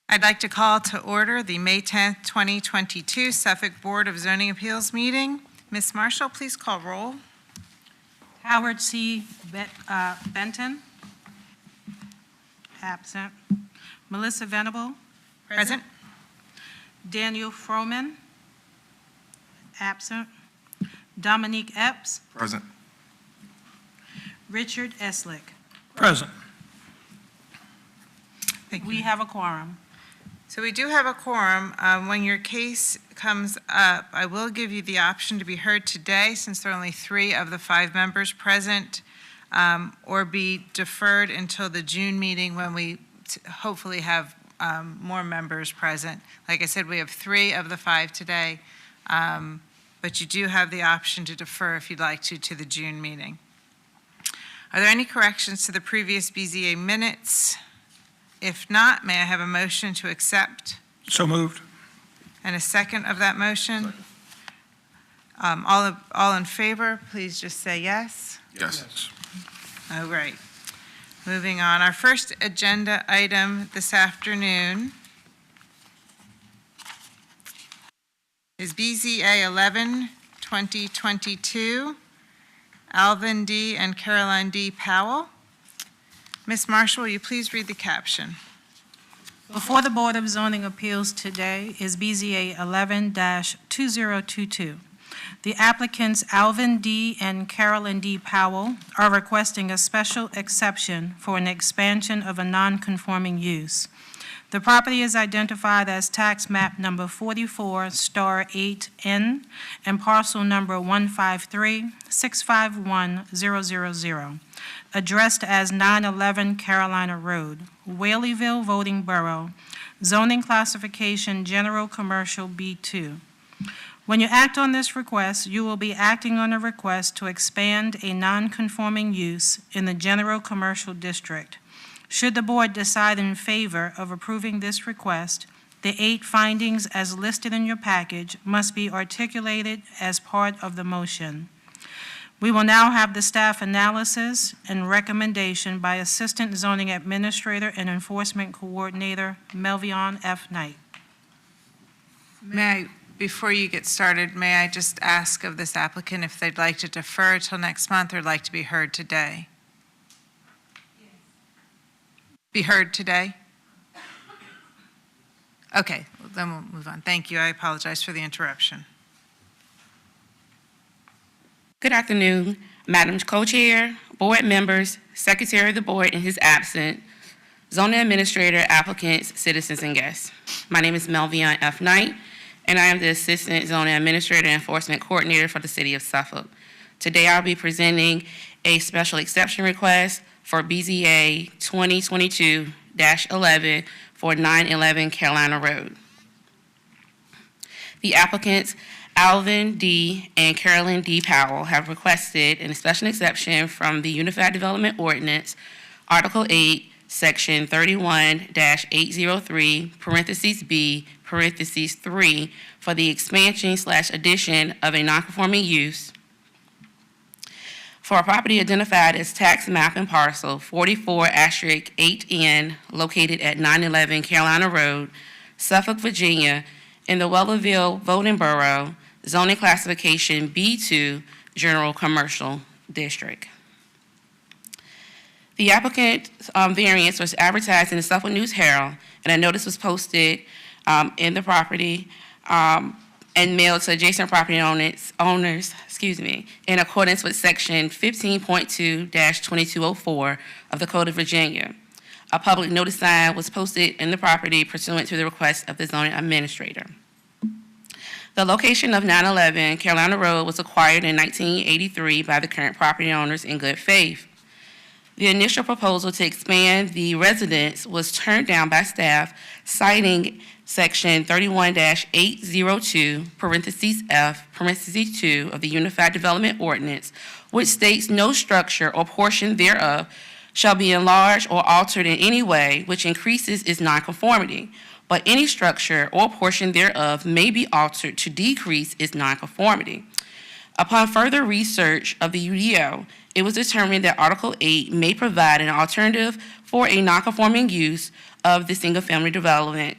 I'd like to call to order the May 10th, 2022 Suffolk Board of Zoning Appeals meeting. Ms. Marshall, please call roll. Howard C. Benton. Absent. Melissa Venable. Present. Daniel Froman. Absent. Dominique Epps. Present. Richard Eslick. Present. Thank you. We have a quorum. So we do have a quorum. When your case comes up, I will give you the option to be heard today, since there are only 3 of the 5 members present, or be deferred until the June meeting when we hopefully have more members present. Like I said, we have 3 of the 5 today, but you do have the option to defer if you'd like to the June meeting. Are there any corrections to the previous BZA minutes? If not, may I have a motion to accept? So moved. And a second of that motion? All in favor, please just say yes. Yes. All right. Moving on. Our first agenda item this afternoon is BZA 11, 2022, Alvin D. and Caroline D. Powell. Ms. Marshall, will you please read the caption? Before the Board of Zoning Appeals today is BZA 11-2022. The applicants Alvin D. and Carolyn D. Powell are requesting a special exception for an expansion of a non-conforming use. The property is identified as tax map number 44*8N and parcel number 153-651-000. Addressed as 911 Carolina Road, Whaleyville Voting Borough, zoning classification General Commercial B2. When you act on this request, you will be acting on a request to expand a non-conforming use in the General Commercial District. Should the board decide in favor of approving this request, the 8 findings as listed in your package must be articulated as part of the motion. We will now have the staff analysis and recommendation by Assistant Zoning Administrator and Enforcement Coordinator Melvion F. Knight. Before you get started, may I just ask of this applicant if they'd like to defer till next month or like to be heard today? Yes. Be heard today? Okay, well, then we'll move on. Thank you. I apologize for the interruption. Good afternoon, Madam Co-Chair, board members, Secretary of the Board in his absence, Zoning Administrator, applicants, citizens, and guests. My name is Melvion F. Knight, and I am the Assistant Zoning Administrator and Enforcement Coordinator for the City of Suffolk. Today I'll be presenting a special exception request for BZA 2022-11 for 911 Carolina Road. The applicants Alvin D. and Carolyn D. Powell have requested a special exception from the Unified Development Ordinance, Article 8, Section 31-803, parentheses B, parentheses 3, for the expansion/addition of a nonconforming use for a property identified as tax map and parcel 44*8N, located at 911 Carolina Road, Suffolk, Virginia, in the Whaleyville Voting Borough, zoning classification B2, General Commercial District. The applicant variance was advertised in the Suffolk News Herald, and a notice was posted in the property and mailed to adjacent property owners, in accordance with Section 15.2-2204 of the Code of Virginia. A public notice sign was posted in the property pursuant to the request of the zoning administrator. The location of 911 Carolina Road was acquired in 1983 by the current property owners in good faith. The initial proposal to expand the residence was turned down by staff, citing Section 31-802, parentheses F, parentheses 2 of the Unified Development Ordinance, which states no structure or portion thereof shall be enlarged or altered in any way which increases its nonconformity, but any structure or portion thereof may be altered to decrease its nonconformity. Upon further research of the UDO, it was determined that Article 8 may provide an alternative for a nonconforming use of the single-family development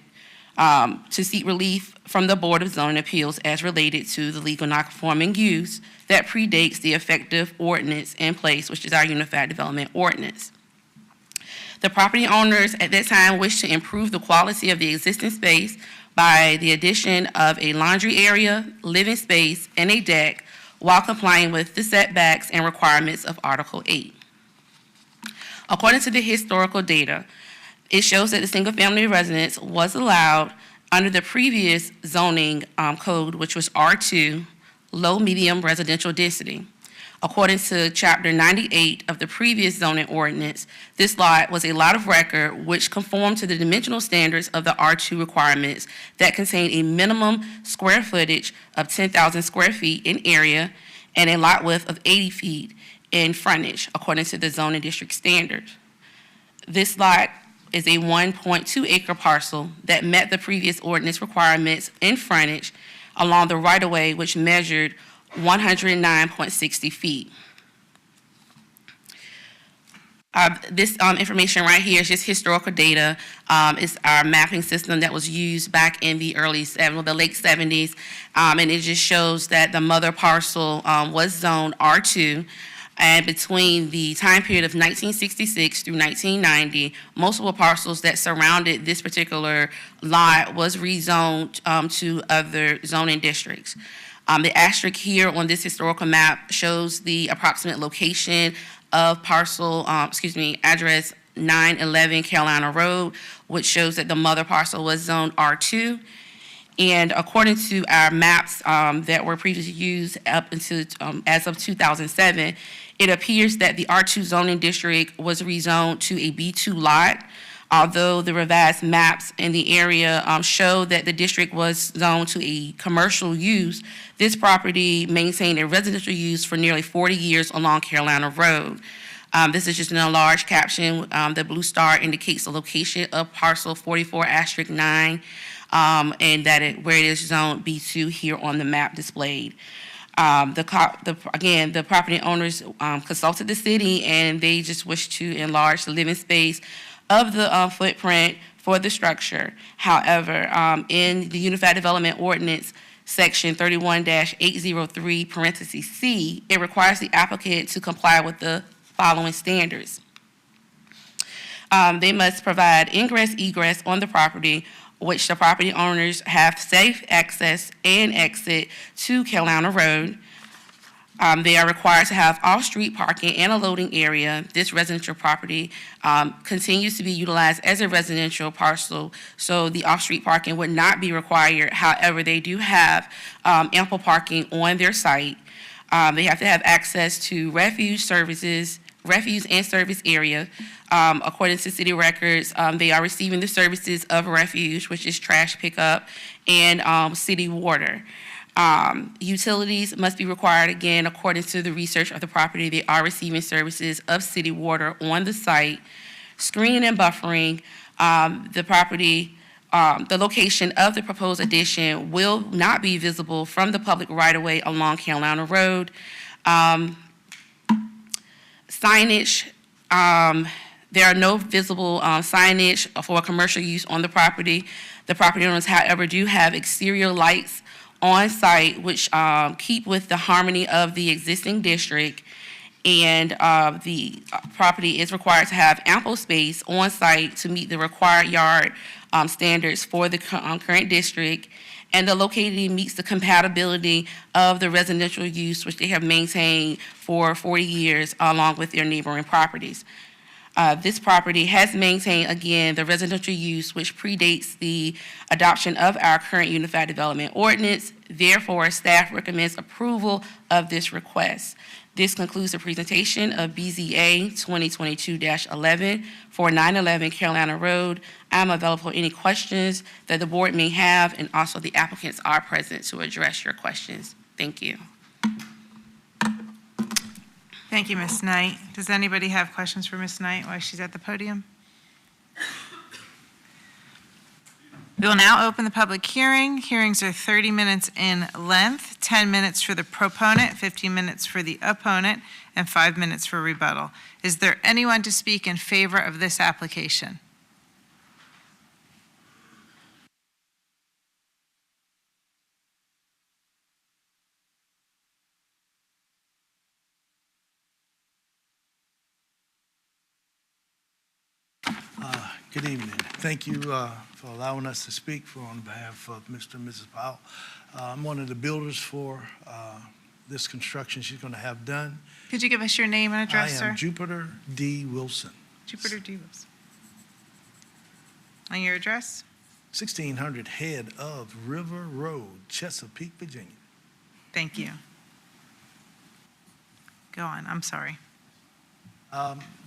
to seek relief from the Board of Zoning Appeals as related to the legal nonconforming use that predates the effective ordinance in place, which is our Unified Development Ordinance. The property owners at that time wished to improve the quality of the existing space by the addition of a laundry area, living space, and a deck while complying with the setbacks and requirements of Article 8. According to the historical data, it shows that the single-family residence was allowed under the previous zoning code, which was R2, low-medium residential density. According to Chapter 98 of the previous zoning ordinance, this lot was a lot of record which conformed to the dimensional standards of the R2 requirements that contain a minimum square footage of 10,000 square feet in area and a lot width of 80 feet in frontage, according to the zoning district standards. This lot is a 1.2 acre parcel that met the previous ordinance requirements in frontage along the right-of-way, which measured 109.60 feet. This information right here is just historical data. It's our mapping system that was used back in the late 70s, and it just shows that the mother parcel was zoned R2. And between the time period of 1966 through 1990, multiple parcels that surrounded this particular lot was rezoned to other zoning districts. The asterisk here on this historical map shows the approximate location of address 911 Carolina Road, which shows that the mother parcel was zoned R2. And according to our maps that were previously used up until as of 2007, it appears that the R2 zoning district was rezoned to a B2 lot, although the revised maps in the area show that the district was zoned to a commercial use. This property maintained a residential use for nearly 40 years along Carolina Road. This is just an enlarged caption. The blue star indicates the location of parcel 44*9, and that where it is zoned B2 here on the map displayed. The property owners consulted the city, and they just wish to enlarge the living space of the footprint for the structure. However, in the Unified Development Ordinance, Section 31-803, parentheses C, it requires the applicant to comply with the following standards. They must provide ingress, egress on the property, which the property owners have safe access and exit to Carolina Road. They are required to have off-street parking and a loading area. This residential property continues to be utilized as a residential parcel, so the off-street parking would not be required. However, they do have ample parking on their site. They have to have access to refuse and service area. According to city records, they are receiving the services of refuge, which is trash pickup, and city water. Utilities must be required, again, according to the research of the property. They are receiving services of city water on the site. Screening and buffering, the location of the proposed addition will not be visible from the public right-of-way along Carolina Road. Signage, there are no visible signage for commercial use on the property. The property owners, however, do have exterior lights on site which keep with the harmony of the existing district, and the property is required to have ample space on site to meet the required yard standards for the current district, and the locality meets the compatibility of the residential use which they have maintained for 40 years along with their neighboring properties. This property has maintained, again, the residential use which predates the adoption of our current Unified Development Ordinance. Therefore, staff recommends approval of this request. This concludes the presentation of BZA 2022-11 for 911 Carolina Road. I'm available for any questions that the board may have, and also the applicants are present to address your questions. Thank you. Thank you, Ms. Knight. Does anybody have questions for Ms. Knight while she's at the podium? We will now open the public hearing. Hearings are 30 minutes in length, 10 minutes for the proponent, 15 minutes for the opponent, and 5 minutes for rebuttal. Is there anyone to speak in favor of this application? Good evening. Thank you for allowing us to speak on behalf of Mr. and Mrs. Powell. I'm one of the builders for this construction she's going to have done. Could you give us your name and I address, sir? am Jupiter D. Wilson, Jupiter Divas. And your address? 1600 Head of River Road, Chesapeake, Virginia. Thank you. Go on, I'm sorry.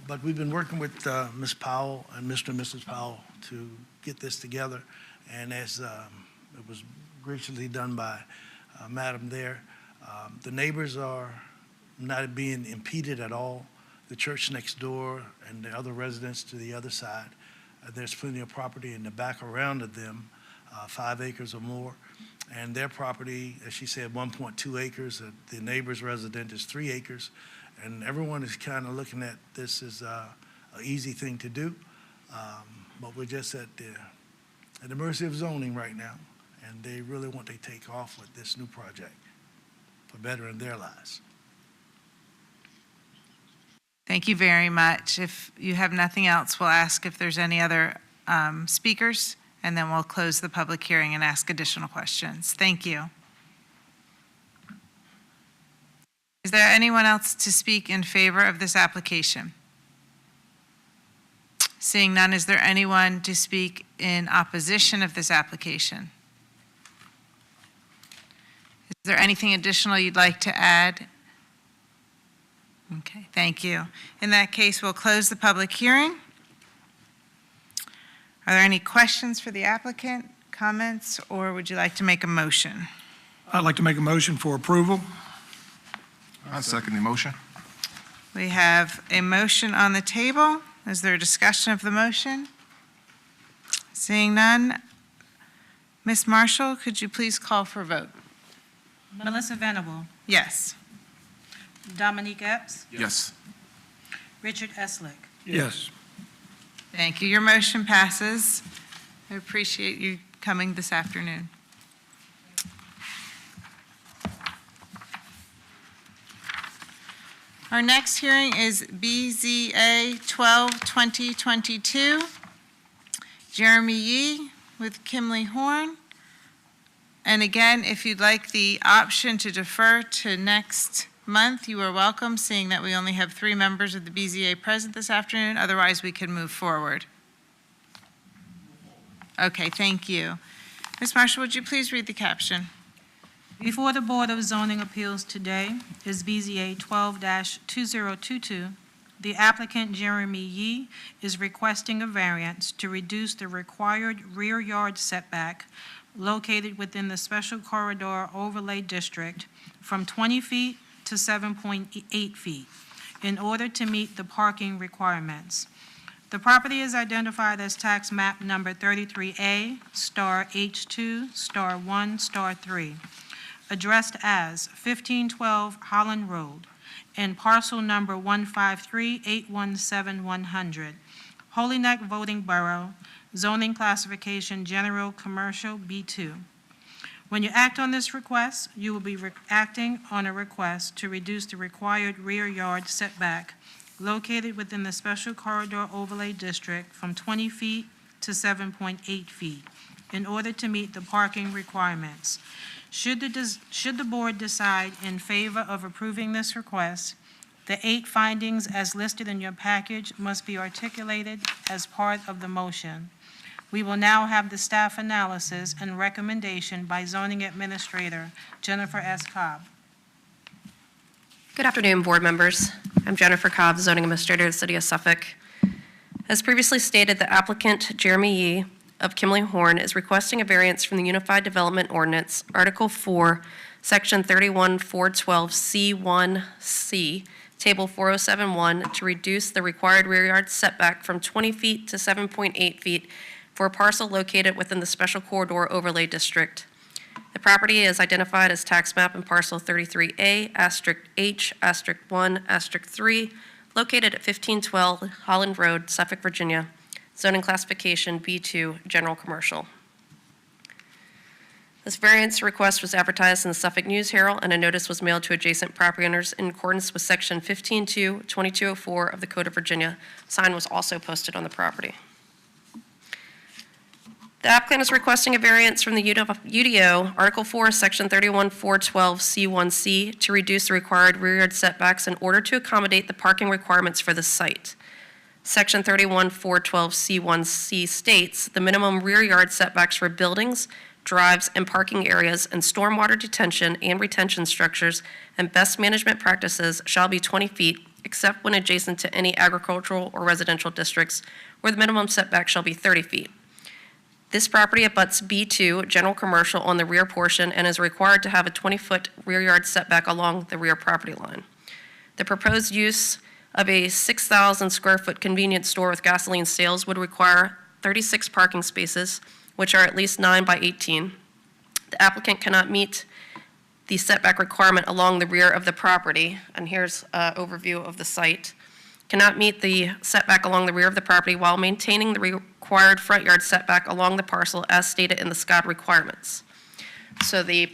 But we've been working with Ms. Powell and Mr. and Mrs. Powell to get this together. And as it was graciously done by Madam there, the neighbors are not being impeded at all. The church next door and the other residents to the other side, there's plenty of property in the back around of them, 5 acres or more. And their property, as she said, 1.2 acres. The neighbor's resident is 3 acres. And everyone is kind of looking at this as an easy thing to do. But we're just at the mercy of zoning right now. And they really want to take off with this new project for bettering their lives. Thank you very much. If you have nothing else, we'll ask if there's any other speakers, and then we'll close the public hearing and ask additional questions. Thank you. Is there anyone else to speak in favor of this application? Seeing none, is there anyone to speak in opposition of this application? Is there anything additional you'd like to add? Okay, thank you. In that case, we'll close the public hearing. Are there any questions for the applicant, comments, or would you like to make a motion? I'd like to make a motion for approval. I second the motion. We have a motion on the table. Is there a discussion of the motion? Seeing none, Ms. Marshall, could you please call for a vote? Melissa Venable, Yes. Dominique Epps, Yes. Richard Eslick. Yes. Thank you. Your motion passes. I appreciate you coming this afternoon. Our next hearing is BZA 12-2022. Jeremy Yee with Kimley Horn. And again, if you'd like the option to defer to next month, you are welcome, seeing that we only have 3 members of the BZA present this afternoon. Otherwise, we can move forward. Okay, thank you. Ms. Marshall, would you please read the caption? Before the Board of Zoning Appeals today is BZA 12-2022. The applicant, Jeremy Yee, is requesting a variance to reduce the required rear yard setback located within the Special Corridor Overlay District from 20 feet to 7.8 feet in order to meet the parking requirements. The property is identified as tax map number 33A, star H2, star 1, star 3, addressed as 1512 Holland Road, and parcel number 153817100, Holy Neck Voting Borough, zoning classification General Commercial B2. When you act on this request, you will be acting on a request to reduce the required rear yard setback located within the Special Corridor Overlay District from 20 feet to 7.8 feet in order to meet the parking requirements. Should the board decide in favor of approving this request, the 8 findings as listed in your package must be articulated as part of the motion. We will now have the staff analysis and recommendation by zoning administrator Jennifer S. Cobb. Good afternoon, board members. I'm Jennifer Cobb, zoning administrator of the city of Suffolk. As previously stated, the applicant, Jeremy Yee of Kimley Horn, is requesting a variance from the Unified Development Ordinance, Article 4, Section 31412C1C, Table 4071, to reduce the required rear yard setback from 20 feet to 7.8 feet for a parcel located within the Special Corridor Overlay District. The property is identified as tax map and parcel 33A, asterisk H, asterisk 1, asterisk 3, located at 1512 Holland Road, Suffolk, Virginia. Zoning classification B2, general commercial. This variance request was advertised in the Suffolk News Herald, and a notice was mailed to adjacent property owners in accordance with Section 15.2.2204 of the Code of Virginia. Sign was also posted on the property. The applicant is requesting a variance from the UDO, Article 4, Section 31.412C1C, to reduce the required rear yard setbacks in order to accommodate the parking requirements for the site. Section 31.412C1C states the minimum rear yard setbacks for buildings, drives, and parking areas and stormwater detention and retention structures and best management practices shall be 20 feet, except when adjacent to any agricultural or residential districts, where the minimum setback shall be 30 feet. This property abuts B2, general commercial, on the rear portion and is required to have a 20-foot rear yard setback along the rear property line. The proposed use of a 6,000 square foot convenience store with gasoline sales would require 36 parking spaces, which are at least 9 by 18. The applicant cannot meet the setback requirement along the rear of the property, and here's an overview of the site. Cannot meet the setback along the rear of the property while maintaining the required front yard setback along the parcel as stated in the SCOD requirements. So the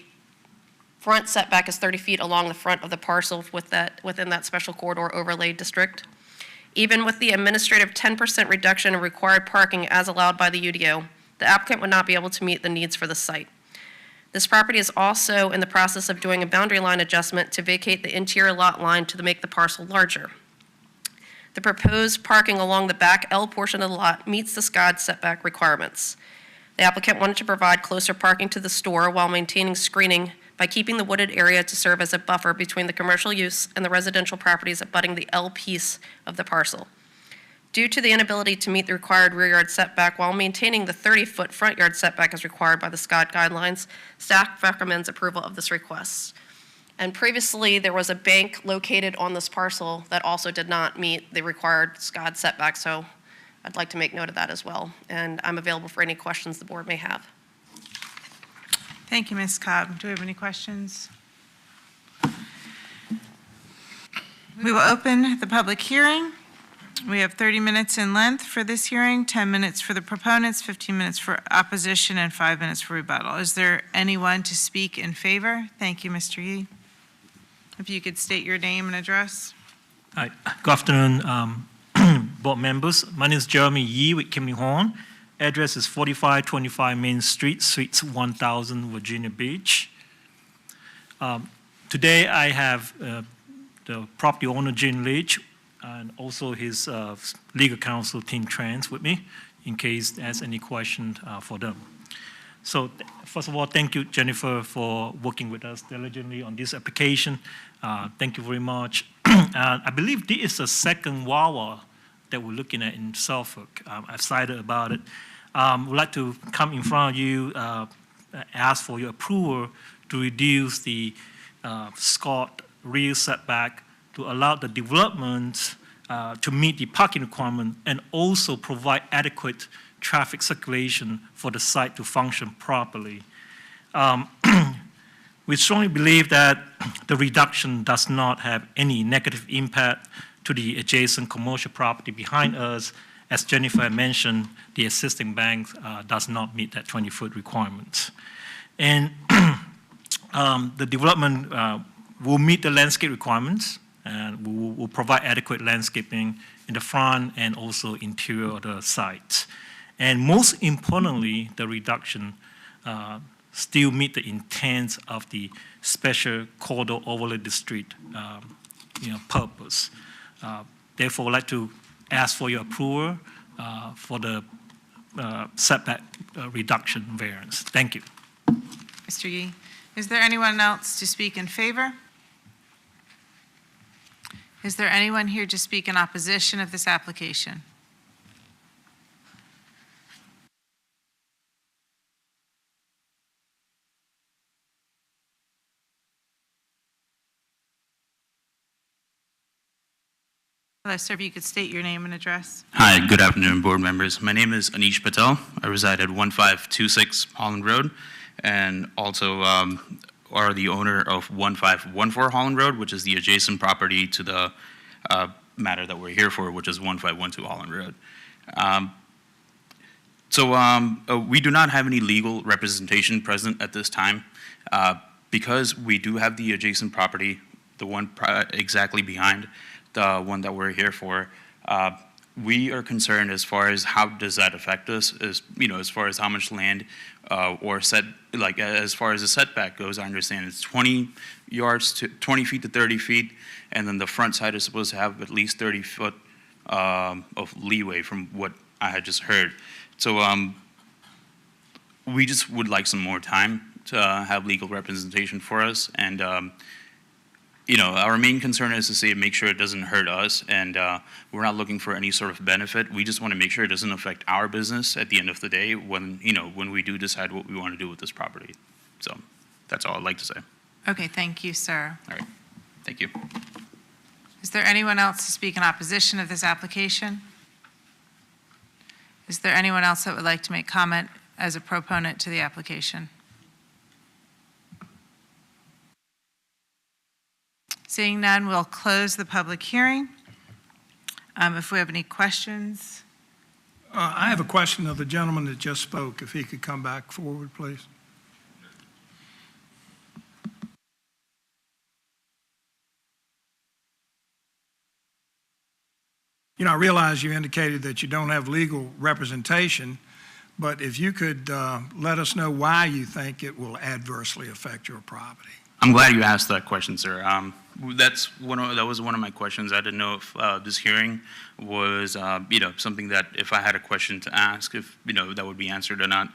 front setback is 30 feet along the front of the parcel within that special corridor overlay district. Even with the administrative 10% reduction in required parking as allowed by the UDO, the applicant would not be able to meet the needs for the site. This property is also in the process of doing a boundary line adjustment to vacate the interior lot line to make the parcel larger. The proposed parking along the back L portion of the lot meets the SCOD setback requirements. The applicant wanted to provide closer parking to the store while maintaining screening by keeping the wooded area to serve as a buffer between the commercial use and the residential properties abutting the L piece of the parcel. Due to the inability to meet the required rear yard setback while maintaining the 30-foot front yard setback as required by the SCOD guidelines, staff recommends approval of this request. And previously, there was a bank located on this parcel that also did not meet the required SCOD setback, so I'd like to make note of that as well. And I'm available for any questions the board may have. Thank you, Ms. Cobb. Do we have any questions? We will open the public hearing. We have 30 minutes in length for this hearing, 10 minutes for the proponents, 15 minutes for opposition, and 5 minutes for rebuttal. Is there anyone to speak in favor? Thank you, Mr. Yee. If you could state your name and address. Hi, good afternoon, board members. My name is Jeremy Yee with Kimley Horn. Address is 4525 Main Street, Suites 1000, Virginia Beach. Today I have the property owner, Jane Leach, and also his legal counsel, Tim Trans, with me, in case there's any question for them. So first of all, thank you, Jennifer, for working with us diligently on this application. Thank you very much. I believe this is the second Wawa that we're looking at in Suffolk. I'm excited about it. We'd like to come in front of you, ask for your approval to reduce the SCOD rear setback to allow the development to meet the parking requirement and also provide adequate traffic circulation for the site to function properly. We strongly believe that the reduction does not have any negative impact to the adjacent commercial property behind us. As Jennifer had mentioned, the existing bank does not meet that 20-foot requirement. And the development will meet the landscape requirements, and will provide adequate landscaping in the front and also interior of the site. And most importantly, the reduction still meet the intent of the special corridor overlay district purpose. Therefore, I'd like to ask for your approval for the setback reduction variance. Thank you. Mr. Yee, is there anyone else to speak in favor? Is there anyone here to speak in opposition of this application? Hello, sir, if you could state your name and address. Hi, good afternoon, board members. My name is Anish Patel. I reside at 1526 Holland Road, and also are the owner of 1514 Holland Road, which is the adjacent property to the matter that we're here for, which is 1512 Holland Road. We do not have any legal representation present at this time. Because we do have the adjacent property, the one exactly behind the one that we're here for, we are concerned as far as how does that affect us, as far as how much land as far as the setback goes. I understand it's 20 feet to 30 feet, and then the front side is supposed to have at least 30 foot of leeway from what I had just heard. So we just would like some more time to have legal representation for us, and our main concern is to make sure it doesn't hurt us, and we're not looking for any sort of benefit. We just want to make sure it doesn't affect our business at the end of the day when we do decide what we want to do with this property. So that's all I'd like to say. Okay, thank you, sir. All right, thank you. Is there anyone else to speak in opposition of this application? Is there anyone else that would like to make comment as a proponent to the application? Seeing none, we'll close the public hearing. If we have any questions. I have a question of the gentleman that just spoke, if he could come back forward, please. I realize you indicated that you don't have legal representation, but if you could let us know why you think it will adversely affect your property. I'm glad you asked that question, sir. That was one of my questions. I didn't know if this hearing was, something that if I had a question to ask, if that would be answered or not.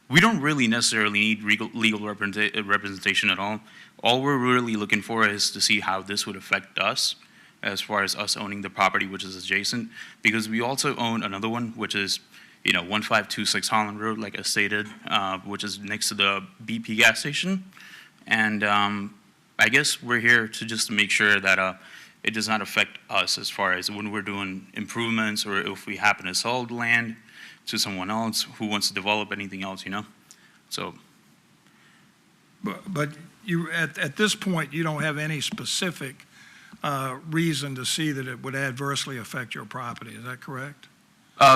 We don't really necessarily need legal representation at all. All we're really looking for is to see how this would affect us, as far as us owning the property which is adjacent, because we also own another one which is 1526 Holland Road, like I stated, which is next to the BP gas station. And I guess we're here to make sure that it does not affect us as far as when we're doing improvements, or if we happen to sell the land to someone else who wants to develop anything else, So, But you, at this point, you don't have any specific reason to see that it would adversely affect your property, is that correct?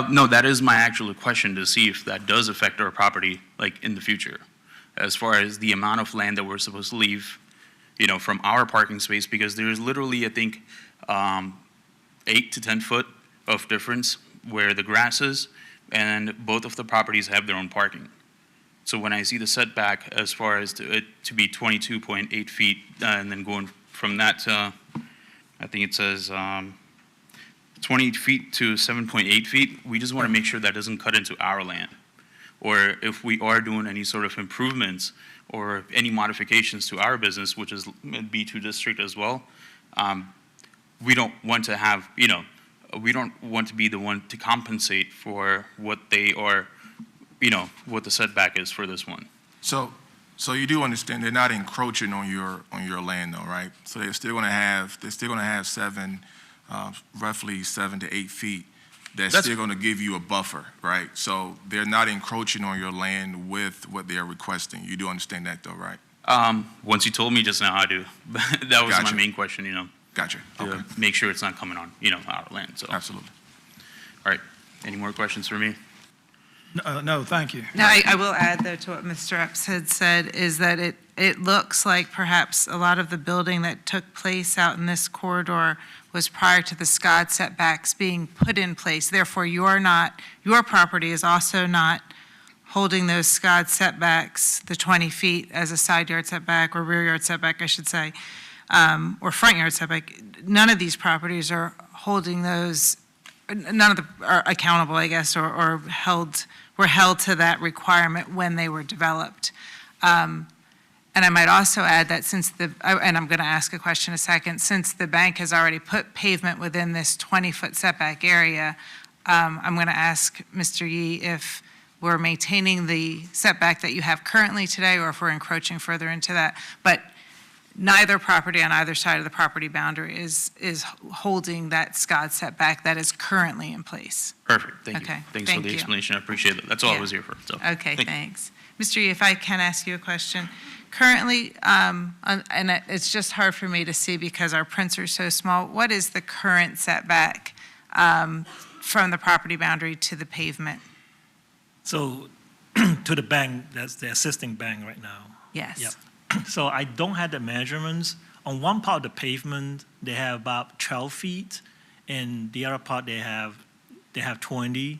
No, that is my actual question, to see if that does affect our property, like in the future, as far as the amount of land that we're supposed to leave, from our parking space, because there's literally, I think, 8 to 10 foot of difference where the grass is, and both of the properties have their own parking. So when I see the setback as far as it to be 22.8 feet, and then going from that to, I think it says 20 feet to 7.8 feet, we just want to make sure that doesn't cut into our land. Or if we are doing any sort of improvements or any modifications to our business, which is B2 district as well, we don't want to have, we don't want to be the one to compensate for what they are, what the setback is for this one. So you do understand they're not encroaching on your land though, right? So they're still going to have roughly 7 to 8 feet. That's still going to give you a buffer, right? So they're not encroaching on your land with what they're requesting. You do understand that though, right? Once you told me just now, I do. That was Gotcha. my main question, Gotcha. to Okay. make sure it's not coming on, our land. So, Absolutely. all right. Any more questions for me? No, thank you. Now, I will add, though, to what Mr. Epps had said, is that it looks like perhaps a lot of the building that took place out in this corridor was prior to the SCOD setbacks being put in place. Therefore, your property is also not holding those SCOD setbacks, the 20 feet as a side yard setback, or rear yard setback, I should say, or front yard setback. None of these properties are holding those, none of them are accountable, I guess, or were held to that requirement when they were developed. And I might also add that and I'm going to ask a question in a second, since the bank has already put pavement within this 20-foot setback area, I'm going to ask Mr. Yee if we're maintaining the setback that you have currently today, or if we're encroaching further into that. But neither property on either side of the property boundary is holding that SCOD setback that is currently in place. Perfect, thank you. Okay, Thanks thank for the you. explanation, I appreciate it. That's all I Yeah. was here for, so. Okay, thank you. thanks. Mr. Yee, if I can ask you a question. Currently, and it's just hard for me to see because our prints are so small, what is the current setback from the property boundary to the pavement? So to the bank, that's the existing bank right now. Yes. Yep. So I don't have the measurements. On one part of the pavement, they have about 12 feet, and the other part they have 20.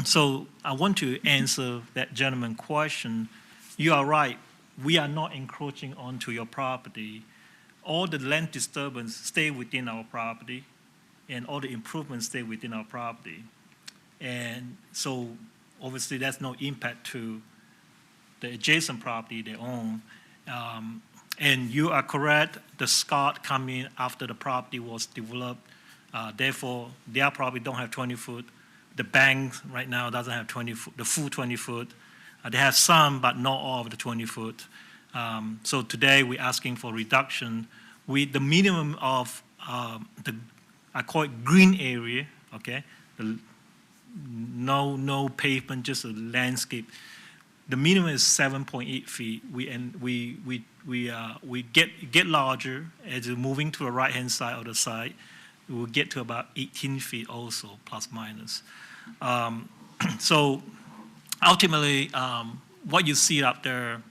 So I want to answer that gentleman's question. You are right. We are not encroaching onto your property. All the land disturbance stay within our property, and all the improvements stay within our property. And so obviously that's no impact to the adjacent property they own. And you are correct, the SCOT come in after the property was developed. Therefore, their property don't have 20 foot. The bank right now doesn't have 20 foot, the full 20 foot. They have some, but not all of the 20 foot. So today we're asking for reduction. The minimum of I call it green area, okay? No pavement, just a landscape. The minimum is 7.8 feet. We get larger as we're moving to the right-hand side of the site. We will get to about 18 feet also, plus minus. So ultimately, what you see up there,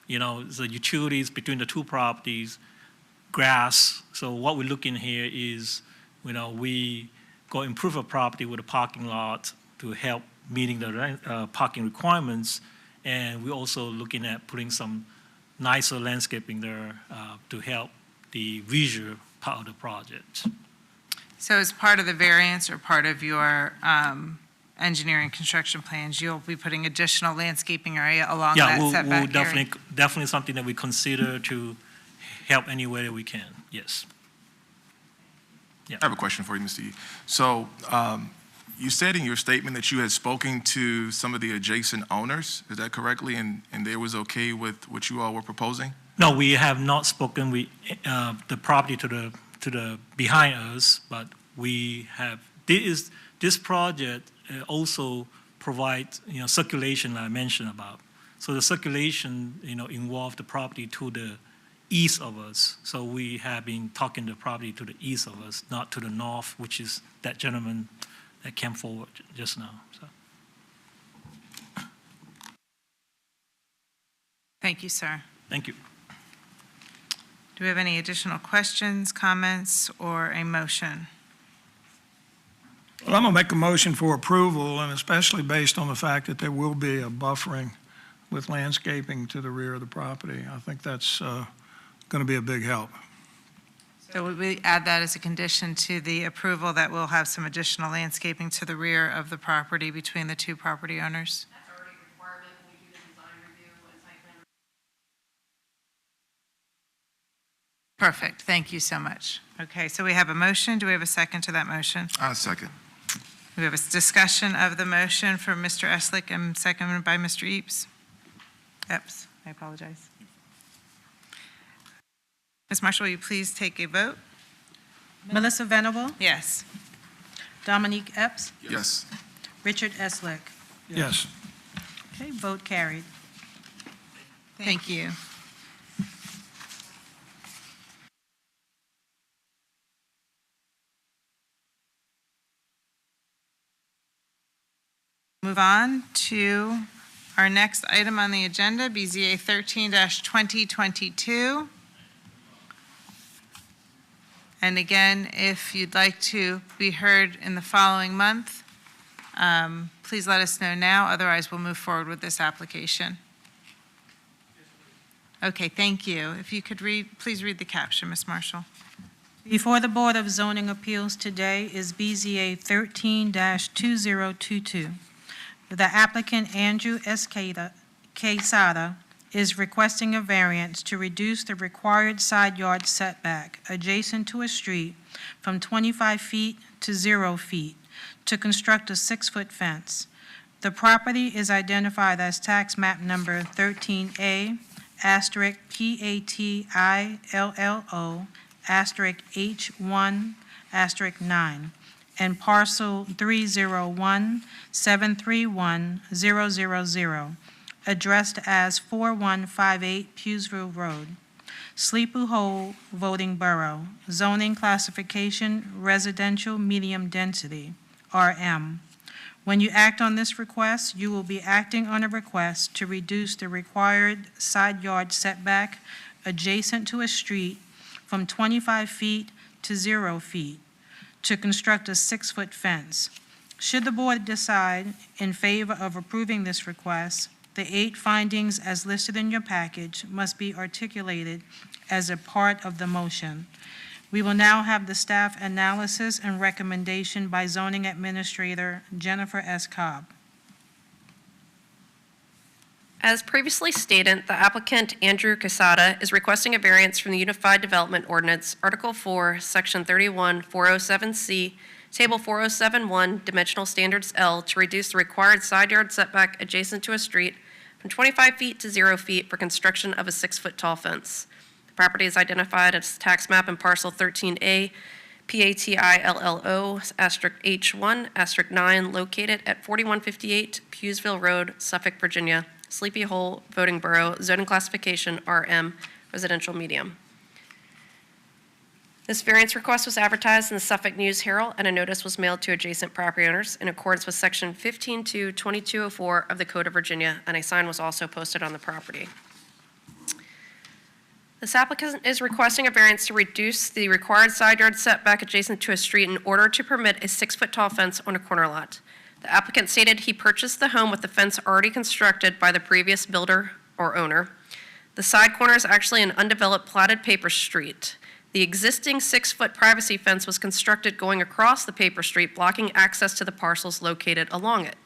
is the utilities between the two properties, grass. So what we're looking here is, we go improve a property with a parking lot to help meeting the parking requirements. And we're also looking at putting some nicer landscaping there to help the visual part of the project. So as part of the variance or part of your engineering construction plans, you'll be putting additional landscaping area along that setback we'll area? definitely something that we consider to help any way that we can, yes. I have a question for you, Mr. Yee. So you said in your statement that you had spoken to some of the adjacent owners, is that correctly? And they was okay with what you all were proposing? No, we have not spoken with the property to the behind us, but we have, this project also provides, circulation I mentioned about. So the circulation, involved the property to the east of us. So we have been talking the property to the east of us, not to the north, which is that gentleman that came forward just now. So, Thank you, sir. thank you. Do we have any additional questions, comments, or a motion? Well, I'm going to make a motion for approval, and especially based on the fact that there will be a buffering with landscaping to the rear of the property. I think that's going to be a big help. So would we add that as a condition to the approval that we'll have some additional landscaping to the rear of the property between the two property owners? That's already a requirement when we do the design review and site plan. Perfect, thank you so much. Okay, so we have a motion. Do we have a second to that motion? Second. We have a discussion of the motion from Mr. Eslick and seconded by Mr. Eaps. Epps, I apologize. Ms. Marshall, will you please take a vote? Melissa Venable, Yes. Dominique Epps, Yes. Richard Eslick. Yes. Okay, vote carried. Thank you. Move on to our next item on the agenda, BZA 13-2022. And again, if you'd like to be heard in the following month, please let us know now, otherwise we'll move forward with this application. Okay, thank you. If you could please read the caption, Ms. Marshall. Before the Board of Zoning Appeals today is BZA 13-2022. The applicant, Andrew S. Quesada, is requesting a variance to reduce the required side yard setback adjacent to a street from 25 feet to 0 feet to construct a 6-foot fence. The property is identified as tax map number 13A asterisk PATILLO, asterisk H1, asterisk 9, and parcel 301-731-000, addressed as 4158 Pughesville Road, Sleepy Hole Voting Borough, zoning classification residential medium density, RM. When you act on this request, you will be acting on a request to reduce the required side yard setback adjacent to a street from 25 feet to 0 feet, to construct a 6-foot fence. Should the board decide in favor of approving this request, the 8 findings as listed in your package must be articulated as a part of the motion. We will now have the staff analysis and recommendation by zoning administrator Jennifer S. Cobb. As previously stated, the applicant, Andrew Casada, is requesting a variance from the Unified Development Ordinance, Article 4, Section 31-407C, Table 4071, Dimensional Standards L, to reduce the required side yard setback adjacent to a street from 25 feet to 0 feet for construction of a 6-foot tall fence. The property is identified as tax map and parcel 13A, PATILLO, asterisk H1, asterisk 9, located at 4158 Pughesville Road, Suffolk, Virginia. Sleepy Hole Voting Borough, zoning classification RM, residential medium. This variance request was advertised in the Suffolk News Herald, and a notice was mailed to adjacent property owners in accordance with Section 15-2204 of the Code of Virginia, and a sign was also posted on the property. This applicant is requesting a variance to reduce the required side yard setback adjacent to a street in order to permit a 6-foot tall fence on a corner lot. The applicant stated he purchased the home with the fence already constructed by the previous builder or owner. The side corner is actually an undeveloped platted paper street. The existing 6-foot privacy fence was constructed going across the paper street, blocking access to the parcels located along it.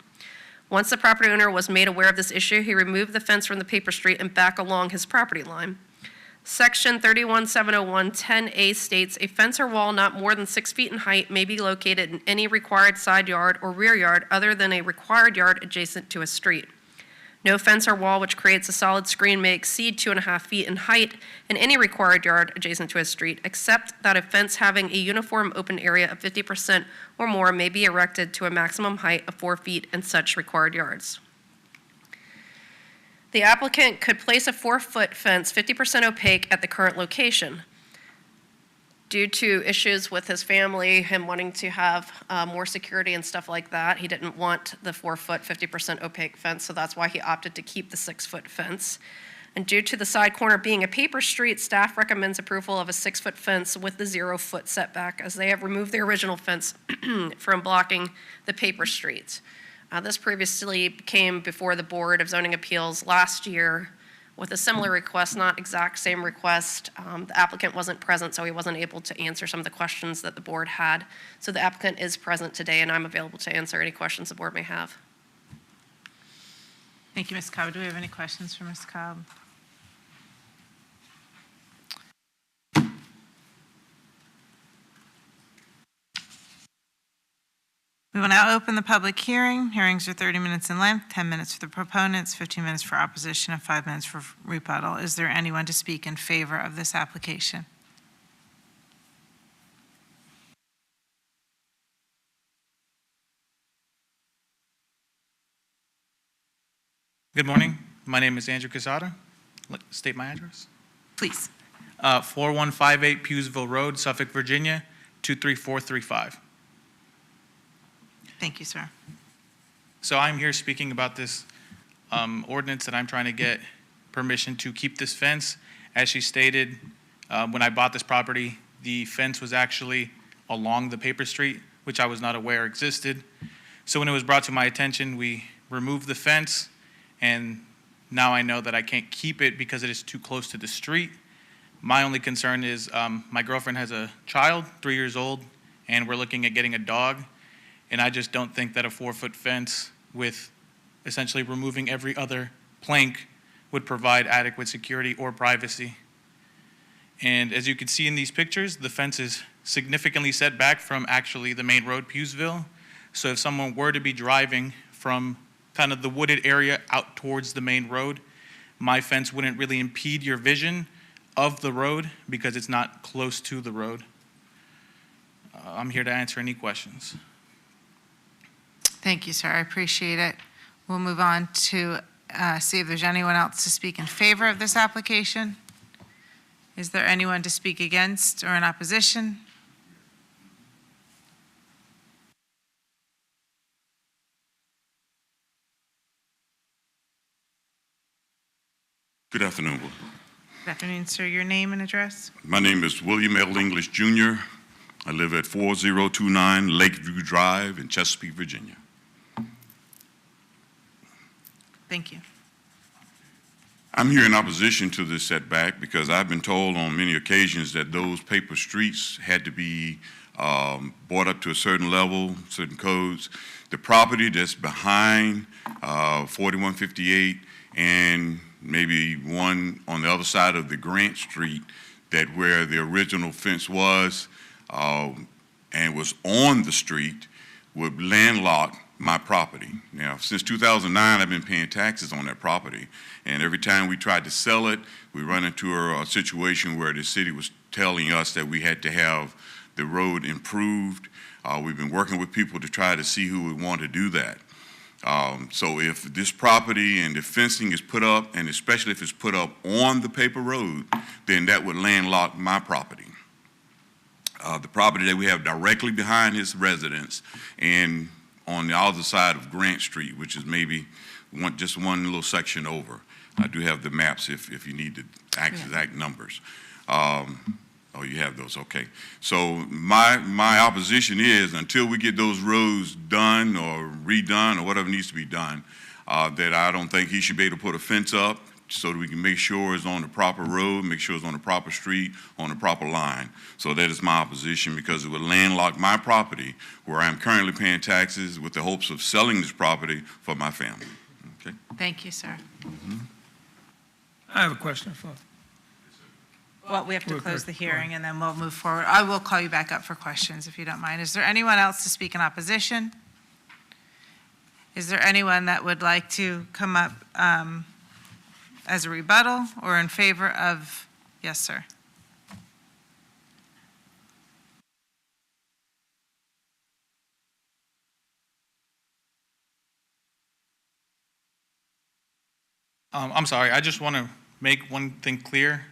Once the property owner was made aware of this issue, he removed the fence from the paper street and back along his property line. Section 31701-10A states, a fence or wall not more than 6 feet in height may be located in any required side yard or rear yard other than a required yard adjacent to a street. No fence or wall which creates a solid screen may exceed 2.5 feet in height in any required yard adjacent to a street, except that a fence having a uniform open area of 50% or more may be erected to a maximum height of 4 feet in such required yards. The applicant could place a 4-foot fence 50% opaque at the current location. Due to issues with his family, him wanting to have more security and stuff like that, he didn't want the 4-foot 50% opaque fence, so that's why he opted to keep the 6-foot fence. And due to the side corner being a paper street, staff recommends approval of a 6-foot fence with the 0-foot setback, as they have removed the original fence from blocking the paper street. This previously came before the Board of Zoning Appeals last year with a similar request, not exact same request. The applicant wasn't present, so he wasn't able to answer some of the questions that the board had. So the applicant is present today, and I'm available to answer any questions the board may have. Thank you, Ms. Cobb. Do we have any questions for Ms. Cobb? We will now open the public hearing. Hearings are 30 minutes in length, 10 minutes for the proponents, 15 minutes for opposition, and 5 minutes for rebuttal. Is there anyone to speak in favor of this application? Good morning. My name is Andrew Casada. State my address. Please. 4158 Pughesville Road, Suffolk, Virginia, 23435. Thank you, sir. So I'm here speaking about this ordinance that I'm trying to get permission to keep this fence. As she stated, when I bought this property, the fence was actually along the paper street, which I was not aware existed. So when it was brought to my attention, we removed the fence, and now I know that I can't keep it because it is too close to the street. My only concern is my girlfriend has a child, 3 years old, and we're looking at getting a dog. And I just don't think that a 4-foot fence with essentially removing every other plank would provide adequate security or privacy. And as you can see in these pictures, the fence is significantly set back from actually the main road, Pughesville. So if someone were to be driving from kind of the wooded area out towards the main road, my fence wouldn't really impede your vision of the road because it's not close to the road. I'm here to answer any questions. Thank you, sir. I appreciate it. We'll move on to see if there's anyone else to speak in favor of this application. Is there anyone to speak against or in opposition? Good afternoon. Good afternoon, sir. Your name and address? My name is William L. English Jr. I live at 4029 Lakeview Drive in Chesapeake, Virginia. Thank you. I'm here in opposition to this setback because I've been told on many occasions that those paper streets had to be brought up to a certain level, certain codes. The property that's behind 4158 and maybe one on the other side of the Grant Street, that where the original fence was and was on the street, would landlock my property. Now, since 2009, I've been paying taxes on that property, and every time we tried to sell it, we run into a situation where the city was telling us that we had to have the road improved. We've been working with people to try to see who would want to do that. So if this property and the fencing is put up, and especially if it's put up on the paper road, then that would landlock my property. The property that we have directly behind his residence and on the other side of Grant Street, which is maybe just one little section over. I do have the maps if you need the exact numbers. Oh, you have those, okay. So my opposition is, until we get those roads done or redone or whatever needs to be done, that I don't think he should be able to put a fence up so that we can make sure it's on the proper road, make sure it's on the proper street, on the proper line. So that is my opposition, because it would landlock my property where I'm currently paying taxes with the hopes of selling this property for my family. Okay? Thank you, sir. I have a question for, Well, we have to Real close the quick, go ahead. hearing, and then we'll move forward. I will call you back up for questions, if you don't mind. Is there anyone else to speak in opposition? Is there anyone that would like to come up as a rebuttal or in favor of? Yes, sir. I'm sorry, I just want to make one thing clear.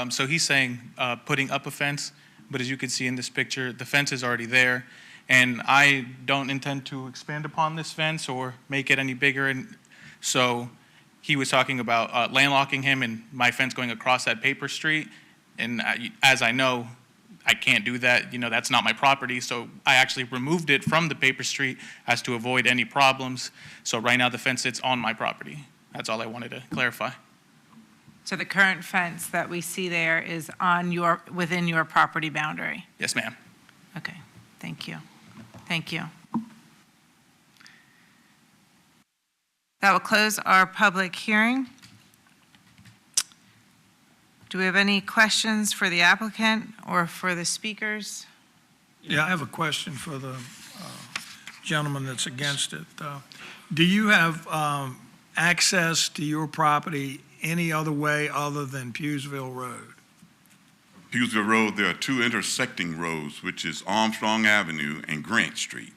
So he's saying putting up a fence, but as you can see in this picture, the fence is already there, and I don't intend to expand upon this fence or make it any bigger. And so he was talking about landlocking him and my fence going across that paper street, and as I know, I can't do that. You know, that's not my property, so I actually removed it from the paper street as to avoid any problems. So right now, the fence sits on my property. That's all I wanted to clarify. So the current fence that we see there is within your property boundary? Yes, ma'am. Okay, thank you. Thank you. That will close our public hearing. Do we have any questions for the applicant or for the speakers? yeah, I have a question for the gentleman that's against it. Do you have access to your property any other way other than Pewsville Road? Pewsville Road, there are two intersecting roads, which is Armstrong Avenue and Grant Street.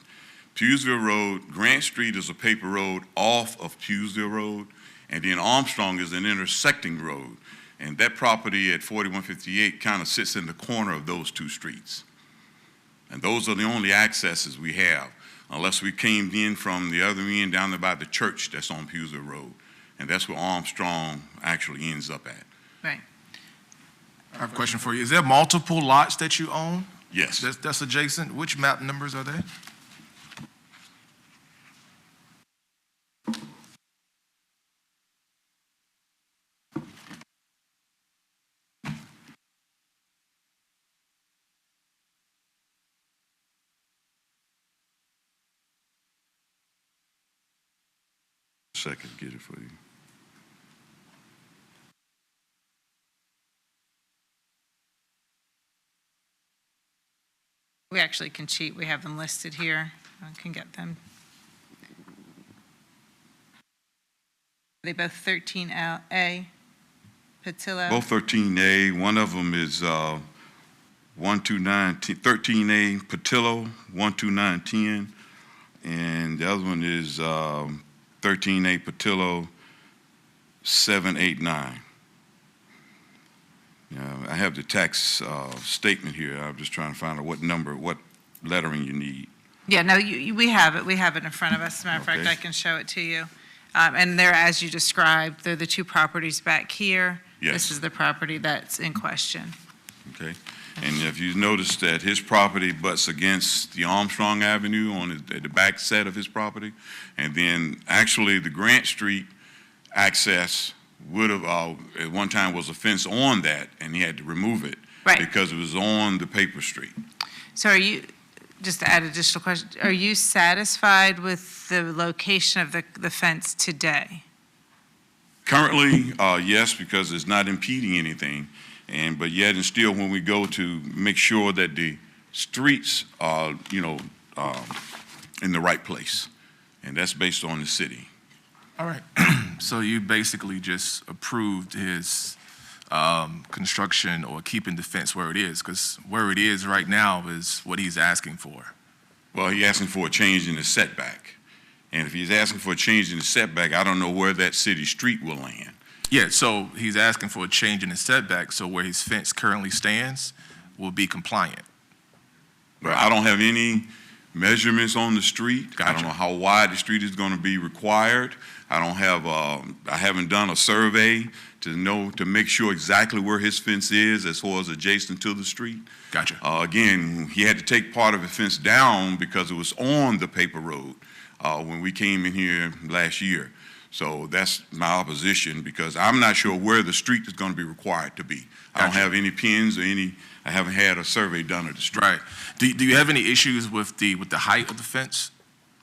Pewsville Road, Grant Street is a paper road off of Pewsville Road, and then Armstrong is an intersecting road. And that property at 4158 kind of sits in the corner of those two streets. And those are the only accesses we have, unless we came in from the other end down there by the church that's on Pewsville Road. And that's where Armstrong actually ends up at. Right. I have a question for you. Is there multiple lots that you own Yes. that's adjacent? Which map numbers are they? Second, get it for you. We actually can cheat. We have them listed here. I can get them. Are they both 13A? Patillo? Both 13A, one of them is 13A Patillo, 12910, and the other one is 13A Patillo, 789. I have the tax statement here. I'm just trying to find out what number, what lettering you need. Yeah, no, we have it. We have it in front of us. As a matter of fact, Okay. I can show it to you. And they're, as you described, they're the two properties back here. Yes. This is the property that's in question. Okay, and if you notice that his property butts against the Armstrong Avenue on the back set of his property, and then actually the Grant Street access would have, at one time was a fence on that, and he had to remove it. Right. Because it was on the paper street. So are you, just to add additional question, are you satisfied with the location of the fence today? Currently, yes, because it's not impeding anything, but yet and still, when we go to make sure that the streets are, in the right place, and that's based on the city. All right. So you basically just approved his construction or keeping the fence where it is, because where it is right now is what he's asking for. Well, he's asking for a change in the setback, and if he's asking for a change in the setback, I don't know where that city street will land. Yeah, so he's asking for a change in the setback, so where his fence currently stands will be compliant. But I don't have any measurements on the street. I Gotcha. don't know how wide the street is going to be required. I don't have, I haven't done a survey to make sure exactly where his fence is as far as adjacent to the street. Gotcha. Again, he had to take part of the fence down because it was on the paper road when we came in here last year. So that's my opposition, because I'm not sure where the street is going to be required to be. I don't Gotcha. have any pins or I haven't had a survey done of the street. Right. Do you have any issues with the height of the fence?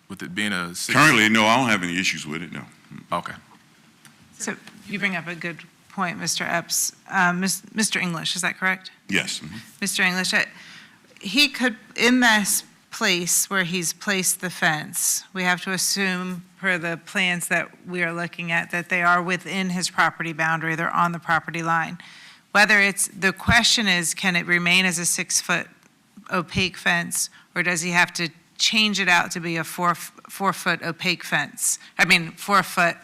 With it being a 6? Currently, no, I don't have any issues with it, no. Okay. So you bring up a good point, Mr. Epps. Mr. English, is that correct? Yes. Mhm. Mr. English, he could, in this place where he's placed the fence, we have to assume, per the plans that we are looking at, that they are within his property boundary, they're on the property line. The question is, can it remain as a 6-foot opaque fence, or does he have to change it out to be a 4-foot opaque fence? 4-foot,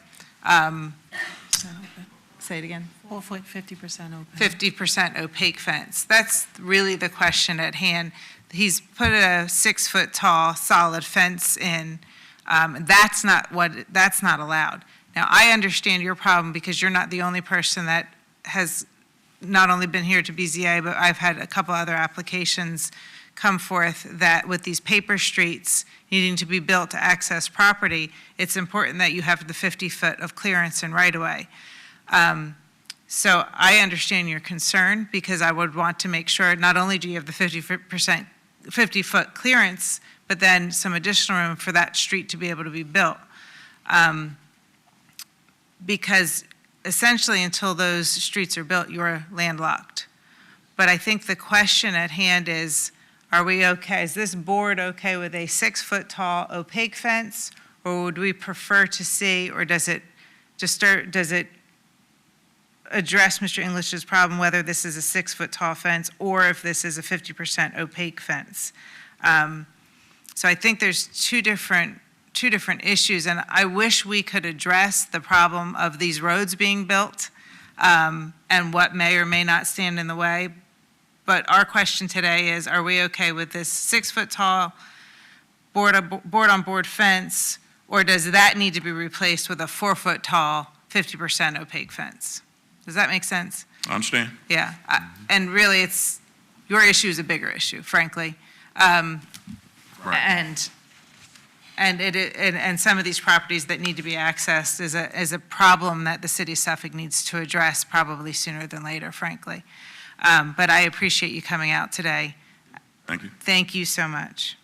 say it again. 4 foot, 50% open. 50% opaque fence. That's really the question at hand. He's put a 6-foot tall solid fence in. That's not allowed. Now, I understand your problem because you're not the only person that has not only been here to BZA, but I've had a couple other applications come forth that with these paper streets needing to be built to access property, it's important that you have the 50-foot of clearance and right-of-way. So I understand your concern, because I would want to make sure not only do you have the 50-foot clearance, but then some additional room for that street to be able to be built. Because essentially, until those streets are built, you're landlocked. But I think the question at hand is, are we okay? Is this board okay with a 6-foot tall opaque fence, or would we prefer to see, or does it address Mr. English's problem, whether this is a 6-foot tall fence or if this is a 50% opaque fence? So I think there's two different issues, and I wish we could address the problem of these roads being built and what may or may not stand in the way. But our question today is, are we okay with this 6-foot tall board-on-board fence, or does that need to be replaced with a 4-foot tall, 50% opaque fence? Does that make sense? I understand. Yeah, and really, your issue is a bigger issue, frankly. And some of these properties that need to be accessed is a problem that the city of Suffolk needs to address probably sooner than later, frankly. But I appreciate you coming out today. Thank you. Thank you so much.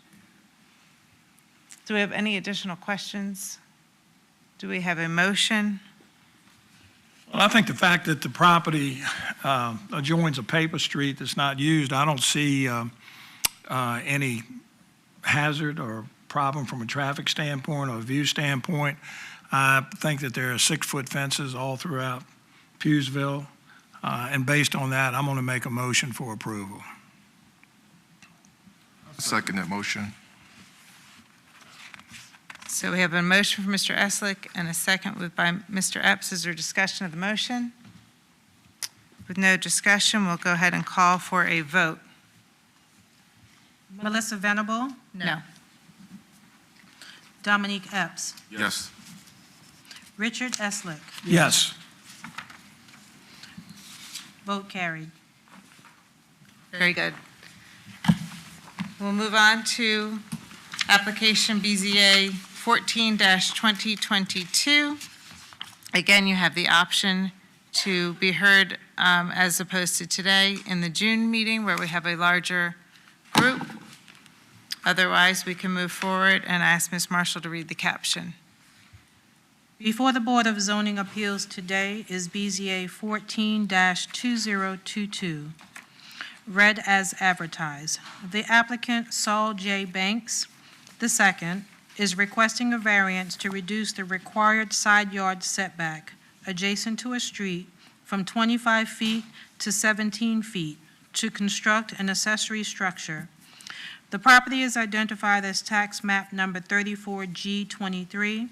Do we have any additional questions? Do we have a motion? Well, I think the fact that the property adjoins a paper street that's not used, I don't see any hazard or problem from a traffic standpoint or a view standpoint. I think that there are 6-foot fences all throughout Pughesville. And based on that, I'm going to make a motion for approval. Second that motion. So we have a motion from Mr. Eslick and a second by Mr. Epps. Is there discussion of the motion? With no discussion, we'll go ahead and call for a vote. Melissa Venable, No. Dominique Epps, Yes. Richard Eslick. Yes. Vote carried. Very good. We'll move on to application BZA 14-2022. Again, you have the option to be heard as opposed to today in the June meeting where we have a larger group. Otherwise, we can move forward and ask Ms. Marshall to read the caption. Before the Board of Zoning Appeals today is BZA 14-2022, read as advertised. The applicant, Saul J. Banks II, is requesting a variance to reduce the required side yard setback adjacent to a street from 25 feet to 17 feet to construct an accessory structure. The property is identified as tax map number 34G23,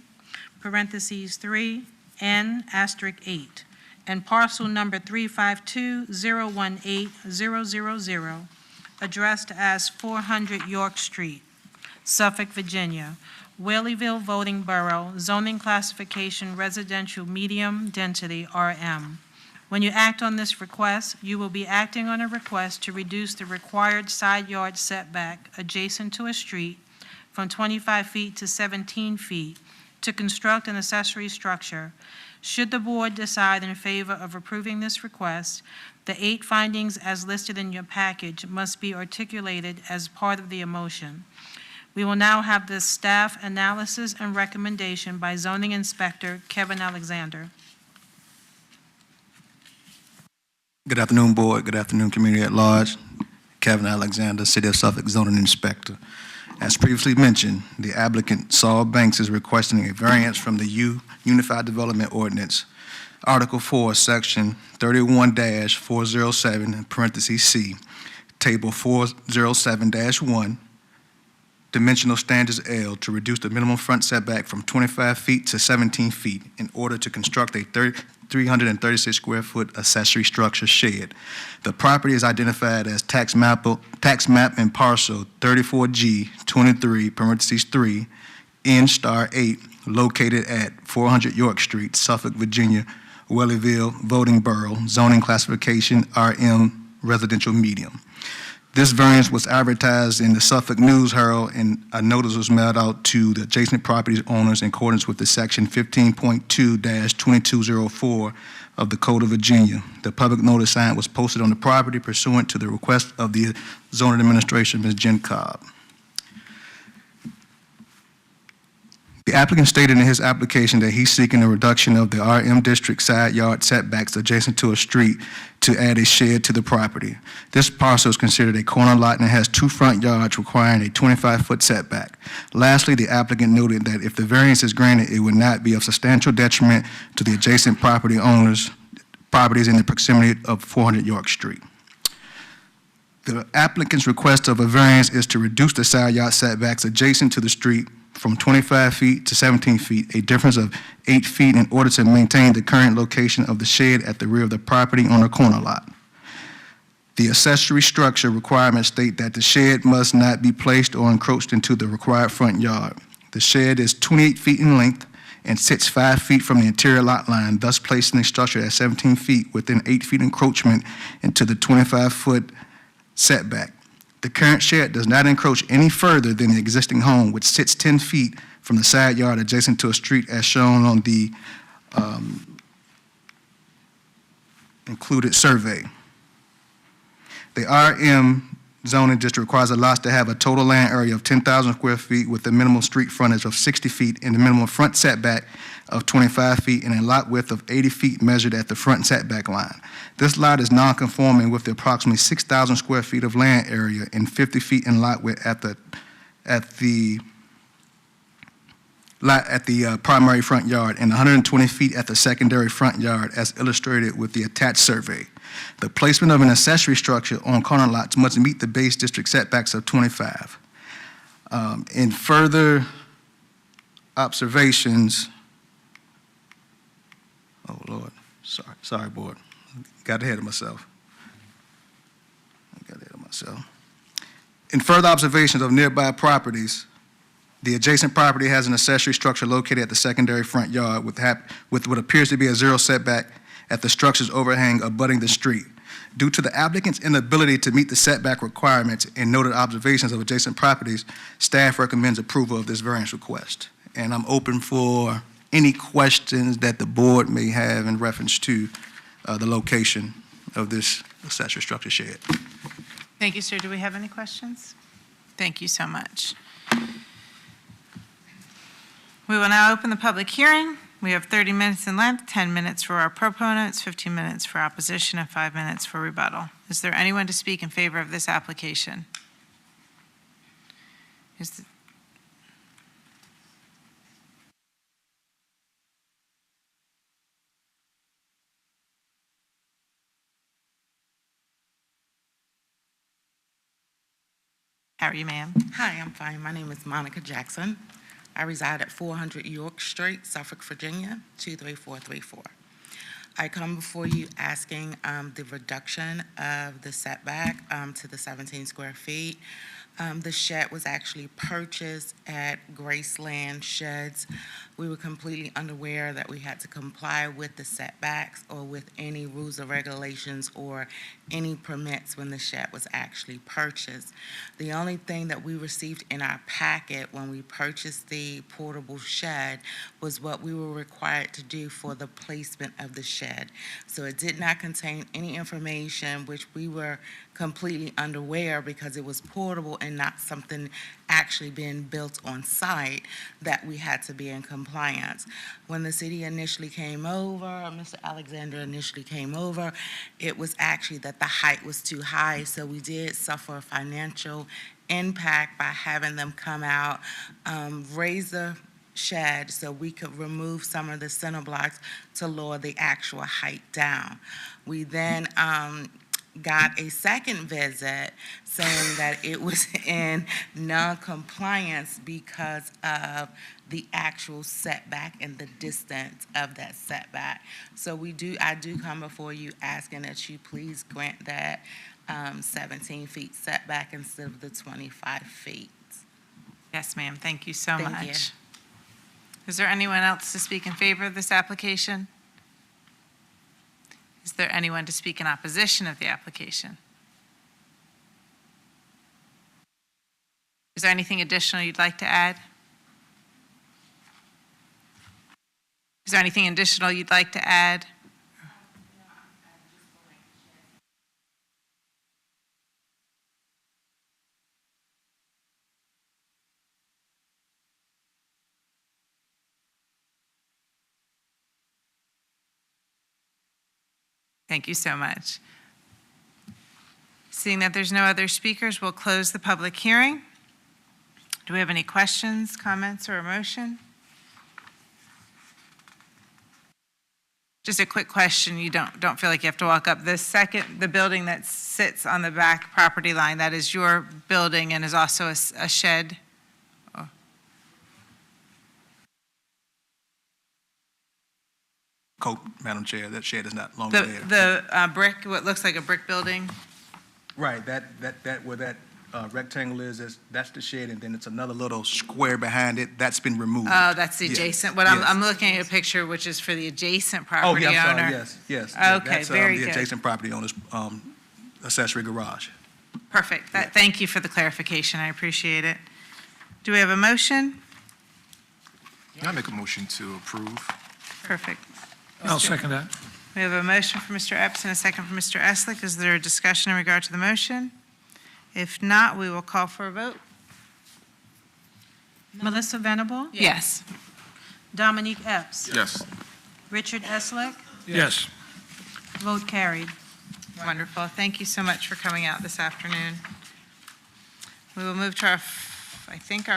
parentheses 3, N*8, and parcel number 352018000, addressed as 400 York Street, Suffolk, Virginia, Whaleyville Voting Borough, zoning classification residential medium density RM. When you act on this request, you will be acting on a request to reduce the required side yard setback adjacent to a street from 25 feet to 17 feet to construct an accessory structure. Should the board decide in favor of approving this request, the 8 findings as listed in your package must be articulated as part of the motion. We will now have the staff analysis and recommendation by zoning inspector Kevin Alexander. Good afternoon, Board. Good afternoon, community at large. Kevin Alexander, City of Suffolk Zoning Inspector. As previously mentioned, the applicant, Saul Banks, is requesting a variance from the Unified Development Ordinance, Article 4, Section 31-407, in parentheses C, Table 407-1, Dimensional Standards L, to reduce the minimum front setback from 25 feet to 17 feet in order to construct a 336 square foot accessory structure shed. The property is identified as tax map and parcel 34G23, parentheses 3, N*8, located at 400 York Street, Suffolk, Virginia, Whaleyville Voting Borough, zoning classification RM residential medium. This variance was advertised in the Suffolk News Herald, and a notice was mailed out to the adjacent properties owners in accordance with the Section 15.2-2204 of the Code of Virginia. The public notice sign was posted on the property pursuant to the request of the zoning administration, Ms. Jen Cobb. The applicant stated in his application that he's seeking a reduction of the RM district side yard setbacks adjacent to a street to add a shed to the property. This parcel is considered a corner lot and has 2 front yards requiring a 25-foot setback. Lastly, the applicant noted that if the variance is granted, it would not be of substantial detriment to the adjacent property owners' properties in the proximity of 400 York Street. The applicant's request of a variance is to reduce the side yard setbacks adjacent to the street from 25 feet to 17 feet, a difference of 8 feet, in order to maintain the current location of the shed at the rear of the property on a corner lot. The accessory structure requirements state that the shed must not be placed or encroached into the required front yard. The shed is 28 feet in length and sits 5 feet from the interior lot line, thus placing the structure at 17 feet within 8 feet encroachment into the 25-foot setback. The current shed does not encroach any further than the existing home, which sits 10 feet from the side yard adjacent to a street as shown on the included survey. The RM zoning district requires the lots to have a total land area of 10,000 square feet with a minimum street frontage of 60 feet and the minimum front setback of 25 feet and a lot width of 80 feet measured at the front setback line. This lot is non-conforming with the approximately 6,000 square feet of land area and 50 feet in lot width at the primary front yard and 120 feet at the secondary front yard as illustrated with the attached survey. The placement of an accessory structure on corner lots must meet the base district setbacks of 25. In further observations, oh, Lord, sorry, board. Got ahead of myself. In further observations of nearby properties, the adjacent property has an accessory structure located at the secondary front yard with what appears to be a zero setback at the structure's overhang abutting the street. Due to the applicant's inability to meet the setback requirements and noted observations of adjacent properties, staff recommends approval of this variance request. And I'm open for any questions that the board may have in reference to the location of this accessory structure shed. Thank you, sir. Do we have any questions? Thank you so much. We will now open the public hearing. We have 30 minutes in length, 10 minutes for our proponents, 15 minutes for opposition, and 5 minutes for rebuttal. Is there anyone to speak in favor of this application? How are you, ma'am? Hi, I'm fine. My name is Monica Jackson. I reside at 400 York Street, Suffolk, Virginia, 23434. I come before you asking the reduction of the setback to the 17 square feet. The shed was actually purchased at Graceland Sheds. We were completely unaware that we had to comply with the setbacks or with any rules or regulations or any permits when the shed was actually purchased. The only thing that we received in our packet when we purchased the portable shed was what we were required to do for the placement of the shed. So it did not contain any information which we were completely unaware because it was portable and not something actually being built on site that we had to be in compliance. When the city initially came over, Mr. Alexander initially came over, it was actually that the height was too high, so we did suffer a financial impact by having them come out, raise the shed so we could remove some of the center blocks to lower the actual height down. We then got a second visit saying that it was in non-compliance because of the actual setback and the distance of that setback. So I do come before you asking that you please grant that 17 feet setback instead of the 25 feet. Yes, ma'am. Thank you so Thank much. you. Is there anyone else to speak in favor of this application? Is there anyone to speak in opposition of the application? Is there anything additional you'd like to add? Is there anything additional you'd like to add? Thank you so much. Seeing that there's no other speakers, we'll close the public hearing. Do we have any questions, comments, or a motion? Just a quick question. You don't feel like you have to walk up. The building that sits on the back property line, that is your building and is also a shed? Madam Chair, that shed is not longer there. The brick, what looks like a brick building? Right, where that rectangle is, that's the shed, and then it's another little square behind it, that's been removed. Oh, that's the Yes, adjacent. What yes. I'm looking at a picture which is for the adjacent Oh, property yeah, I'm owner. sorry, yes. Okay, That's, very the good. adjacent property owner's accessory garage. Perfect. Thank you for the clarification. I appreciate it. Do we have a motion? Can I make a motion to approve? Perfect. I'll second that. We have a motion for Mr. Epps and a second for Mr. Eslick. Is there a discussion in regard to the motion? If not, we will call for a vote. Melissa Venable, Yes. Dominique Epps, Yes. Richard Eslick, Yes. vote carried. Wonderful. Thank you so much for coming out this afternoon. We will move to our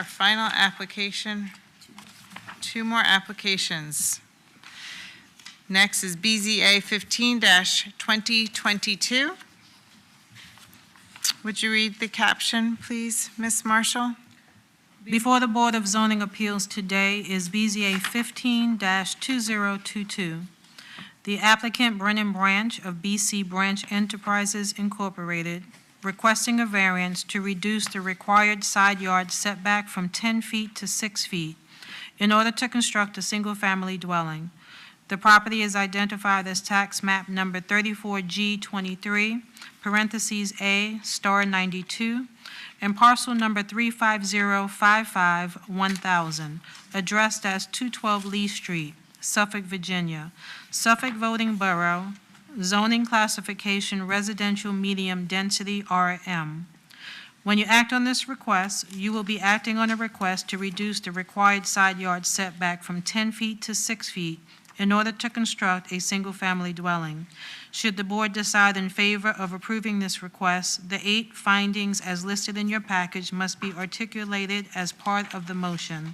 final application. Two more applications. Next is BZA 15-2022. Would you read the caption, please, Ms. Marshall? Before the Board of Zoning Appeals today is BZA 15-2022. The applicant Brennan Branch of BC Branch Enterprises Incorporated requesting a variance to reduce the required side yard setback from 10 feet to 6 feet in order to construct a single-family dwelling. The property is identified as tax map number 34G23, parentheses A, star 92, and parcel number 35055-1000, addressed as 212 Lee Street, Suffolk, Virginia, Suffolk Voting Borough, zoning classification residential medium density RM. When you act on this request, you will be acting on a request to reduce the required side yard setback from 10 feet to 6 feet in order to construct a single-family dwelling. Should the board decide in favor of approving this request, the 8 findings as listed in your package must be articulated as part of the motion.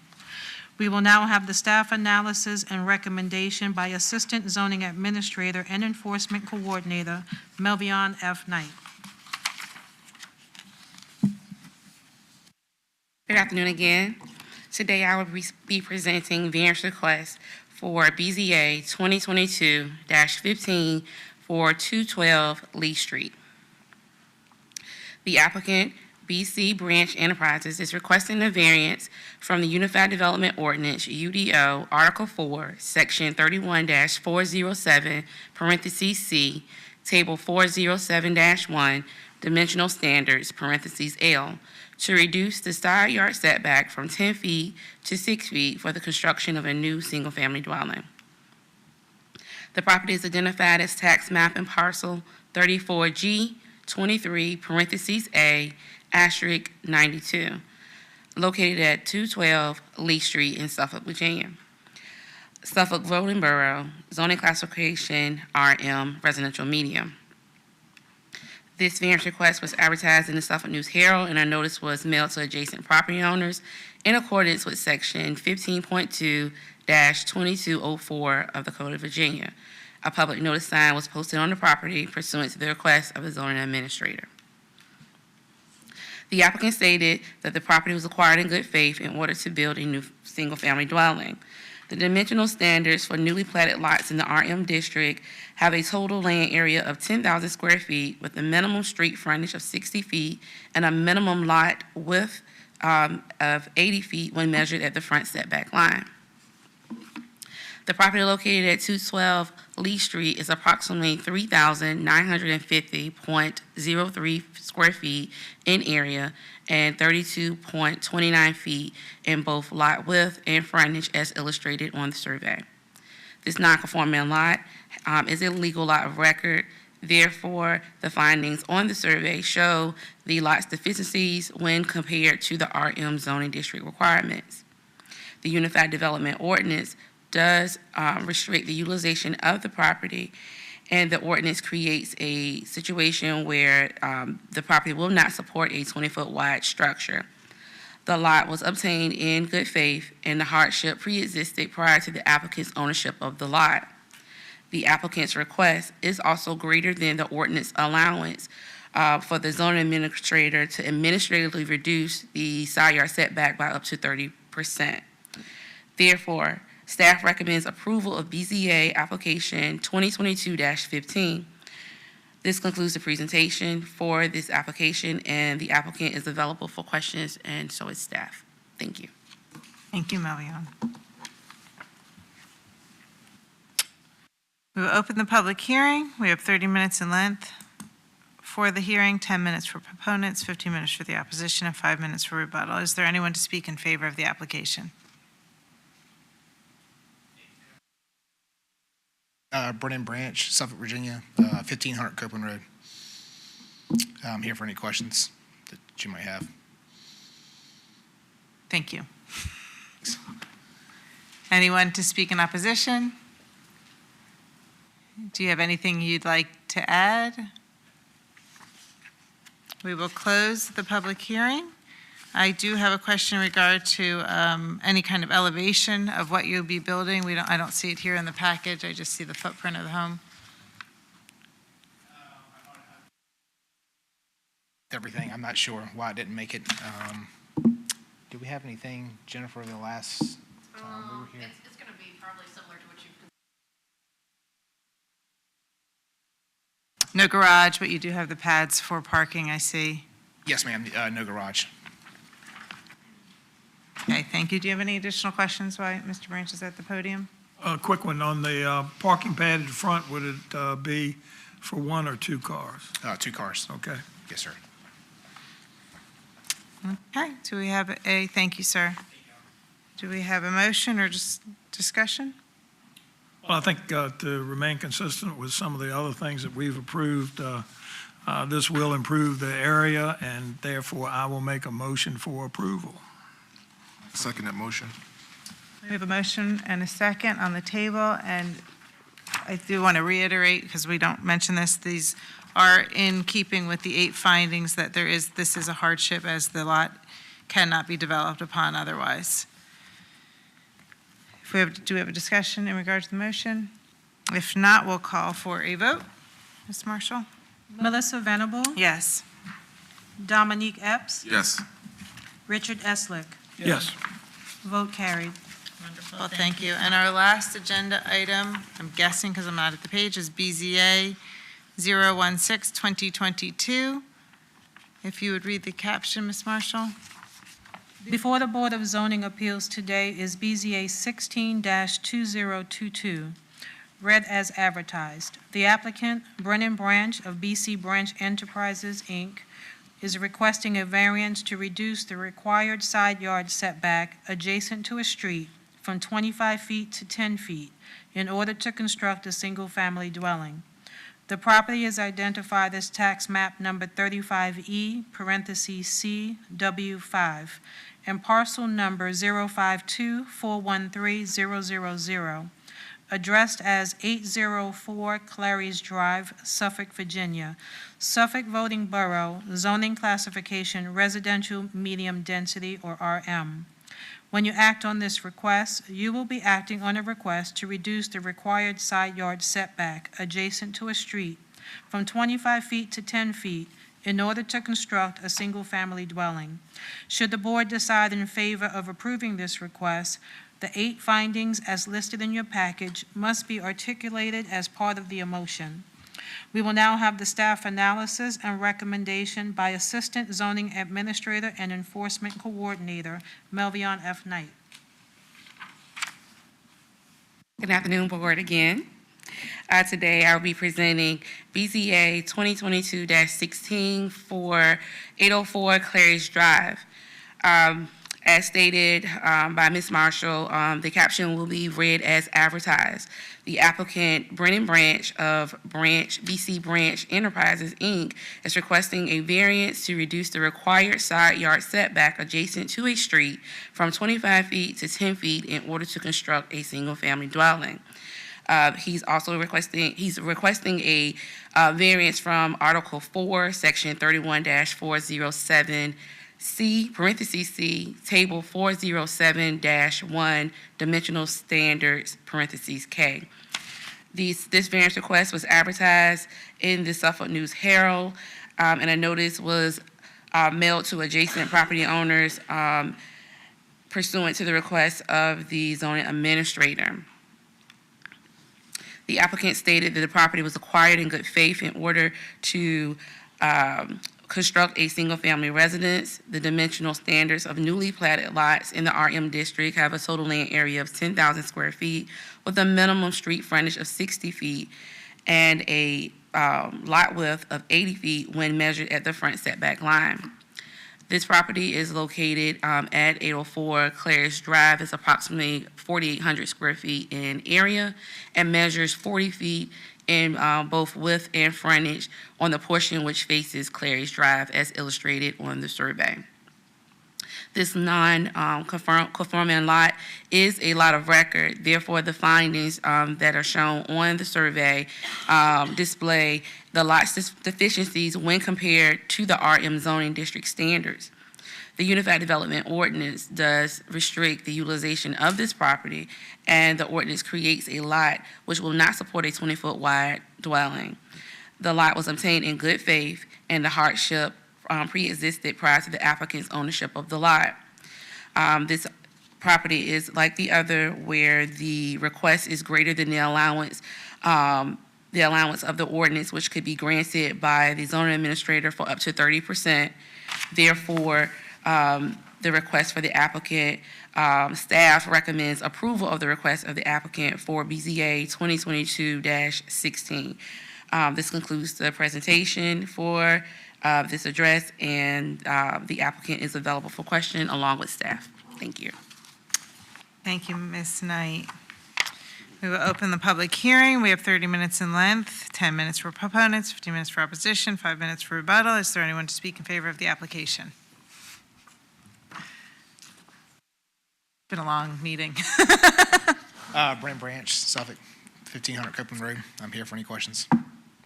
We will now have the staff analysis and recommendation by Assistant Zoning Administrator and Enforcement Coordinator, Melvion F. Knight. Good afternoon again. Today I will be presenting variance request for BZA 2022-15 for 212 Lee Street. The applicant, BC Branch Enterprises, is requesting a variance from the Unified Development Ordinance, UDO, Article 4, Section 31-407, parentheses C, Table 407-1, Dimensional Standards, parentheses L, to reduce the side yard setback from 10 feet to 6 feet for the construction of a new single-family dwelling. The property is identified as tax map and parcel 34G23, parentheses A, asterisk 92, located at 212 Lee Street in Suffolk, Virginia. Suffolk Voting Borough, zoning classification RM, residential medium. This variance request was advertised in the Suffolk News Herald, and a notice was mailed to adjacent property owners in accordance with Section 15.2-2204 of the Code of Virginia. A public notice sign was posted on the property pursuant to the request of the zoning administrator. The applicant stated that the property was acquired in good faith in order to build a new single-family dwelling. The dimensional standards for newly platted lots in the RM district have a total land area of 10,000 square feet with a minimum street frontage of 60 feet and a minimum lot width of 80 feet when measured at the front setback line. The property located at 212 Lee Street is approximately 3,950.03 square feet in area and 32.29 feet in both lot width and frontage as illustrated on the survey. This non-conforming lot is a legal lot of record. Therefore, the findings on the survey show the lot's deficiencies when compared to the RM zoning district requirements. The Unified Development Ordinance does restrict the utilization of the property, and the ordinance creates a situation where the property will not support a 20-foot wide structure. The lot was obtained in good faith, and the hardship pre-existed prior to the applicant's ownership of the lot. The applicant's request is also greater than the ordinance allowance for the zoning administrator to administratively reduce the side yard setback by up to 30%. Therefore, staff recommends approval of BZA application 2022-15. This concludes the presentation for this application, and the applicant is available for questions, and so is staff. Thank you. Thank you, Melvion. We will open the public hearing. We have 30 minutes in length for the hearing, 10 minutes for proponents, 15 minutes for the opposition, and 5 minutes for rebuttal. Is there anyone to speak in favor of the application? Brennan Branch, Suffolk, Virginia, 1500 Copeland Road. I'm here for any questions that you might have. Thank you. Anyone to speak in opposition? Do you have anything you'd like to add? We will close the public hearing. I do have a question in regard to any kind of elevation of what you'll be building. I don't see it here in the package. I just see the footprint of the home. Everything, I'm not sure why it didn't make it. Do we have anything, Jennifer, the last time we were here? It's going to be probably similar to what you've. No garage, but you do have the pads for parking, I see. Yes, ma'am, no garage. Okay, thank you. Do you have any additional questions while Mr. Branch is at the podium? A quick one on the parking pad at the front, would it be for 1 or 2 cars? 2 cars. Okay. Yes, sir. Okay, do we have thank you, sir. Do we have a motion or just discussion? Well, I think to remain consistent with some of the other things that we've approved, this will improve the area, and therefore I will make a motion for approval. Second that motion. We have a motion and a second on the table, and I do want to reiterate, because we don't mention this, these are in keeping with the 8 findings that this is a hardship as the lot cannot be developed upon otherwise. Do we have a discussion in regard to the motion? If not, we'll call for a vote. Ms. Marshall? Melissa Venable, Yes. Dominique Epps, Yes. Richard Eslick. Yes. Vote carried. Wonderful, thank you. And our last agenda item, I'm guessing because I'm not at the page, is BZA 016-2022. If you would read the caption, Ms. Marshall? Before the Board of Zoning Appeals today is BZA 16-2022, read as advertised. The applicant, Brennan Branch of BC Branch Enterprises, Inc., is requesting a variance to reduce the required side yard setback adjacent to a street from 25 feet to 10 feet in order to construct a single-family dwelling. The property is identified as tax map number 35E, parentheses C, W5, and parcel number 052413000, addressed as 804 Clary's Drive, Suffolk, Virginia, Suffolk Voting Borough, zoning classification residential medium density, or RM. When you act on this request, you will be acting on a request to reduce the required side yard setback adjacent to a street from 25 feet to 10 feet in order to construct a single-family dwelling. Should the board decide in favor of approving this request, the 8 findings as listed in your package must be articulated as part of the motion. We will now have the staff analysis and recommendation by Assistant Zoning Administrator and Enforcement Coordinator, Melvion F. Knight. Good afternoon, Board, again. Today, I'll be presenting BZA 2022-16 for 804 Clary's Drive. As stated by Ms. Marshall, the caption will be read as advertised. The applicant, Brennan Branch of BC Branch Enterprises, Inc., is requesting a variance to reduce the required side yard setback adjacent to a street from 25 feet to 10 feet in order to construct a single-family dwelling. He's requesting a variance from Article 4, Section 31-407, C, parentheses C, Table 407-1, Dimensional Standards, parentheses K. This variance request was advertised in the Suffolk News Herald, and a notice was mailed to adjacent property owners pursuant to the request of the zoning administrator. The applicant stated that the property was acquired in good faith in order to construct a single-family residence. The dimensional standards of newly platted lots in the RM district have a total land area of 10,000 square feet with a minimum street frontage of 60 feet and a lot width of 80 feet when measured at the front setback line. This property is located at 804 Clary's Drive. It's approximately 4,800 square feet in area and measures 40 feet in both width and frontage on the portion which faces Clary's Drive as illustrated on the survey. This non-conforming lot is a lot of record. Therefore, the findings that are shown on the survey display the lot's deficiencies when compared to the RM zoning district standards. The Unified Development Ordinance does restrict the utilization of this property, and the ordinance creates a lot which will not support a 20-foot wide dwelling. The lot was obtained in good faith, and the hardship pre-existed prior to the applicant's ownership of the lot. This property is like the other, where the request is greater than the allowance of the ordinance, which could be granted by the zoning administrator for up to 30%. Therefore, the request for the applicant, staff recommends approval of the request of the applicant for BZA 2022-16. This concludes the presentation for this address, and the applicant is available for question along with staff. Thank you. Thank you, Ms. Knight. We will open the public hearing. We have 30 minutes in length, 10 minutes for proponents, 15 minutes for opposition, 5 minutes for rebuttal. Is there anyone to speak in favor of the application? Been a long meeting. Brent Branch, Suffolk, 1500 Copeland Road. I'm here for any questions.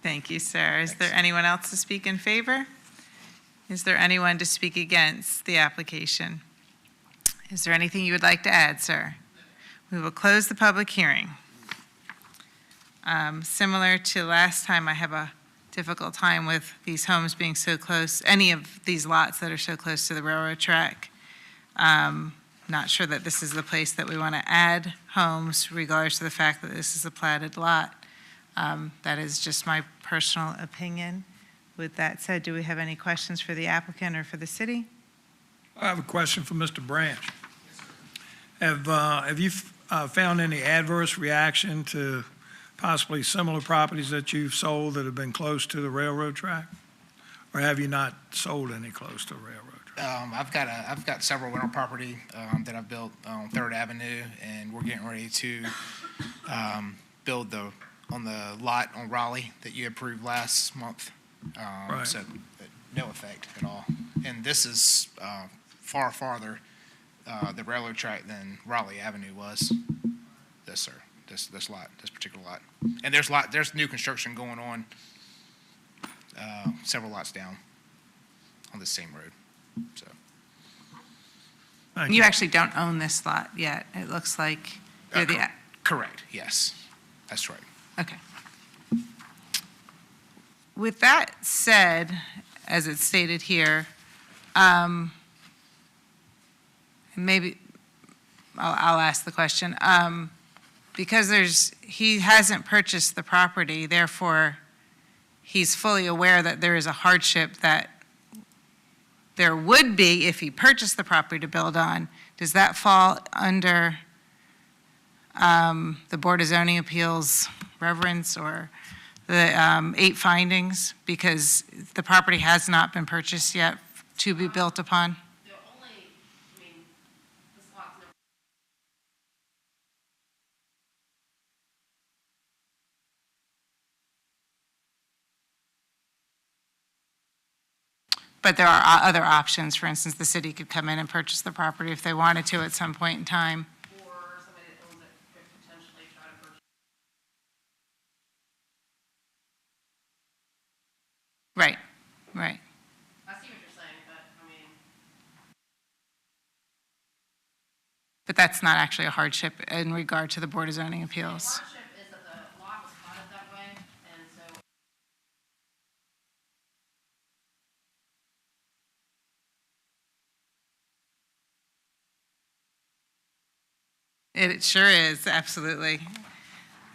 Thank you, sir. Is there anyone else to speak in favor? Is there anyone to speak against the application? Is there anything you would like to add, sir? We will close the public hearing. Similar to last time, I have a difficult time with these homes being so close, any of these lots that are so close to the railroad track. Not sure that this is the place that we want to add homes, regardless of the fact that this is a platted lot. That is just my personal opinion. With that said, do we have any questions for the applicant or for the city? I have a question for Mr. Branch. Have you found any adverse reaction to possibly similar properties that you've sold that have been close to the railroad track? Or have you not sold any close to the railroad track? I've got several rental property that I've built on 3rd Avenue, and we're getting ready to build on the lot on Raleigh that you approved last month. Right. So no effect at all. And this is far farther the railroad track than Raleigh Avenue was. This, sir, this lot, this particular lot. And there's new construction going on several lots down on the same road. So. Thank You actually don't own this lot yet. It looks like you're the, Correct, yes. That's right. okay. With that said, as it's stated here, maybe I'll ask the question. Because he hasn't purchased the property, therefore, he's fully aware that there is a hardship that there would be if he purchased the property to build on. Does that fall under the Board of Zoning Appeals reverence or the 8 findings? Because the property has not been purchased yet to be built upon? But there are other options. For instance, the city could come in and purchase the property if they wanted to at some point in time. Or somebody that owns it could potentially try to purchase. Right, right. I see what you're saying, but I mean. But that's not actually a hardship in regard to the Board of Zoning Appeals. The hardship is that the lot was plotted that way, and so. It sure is, absolutely.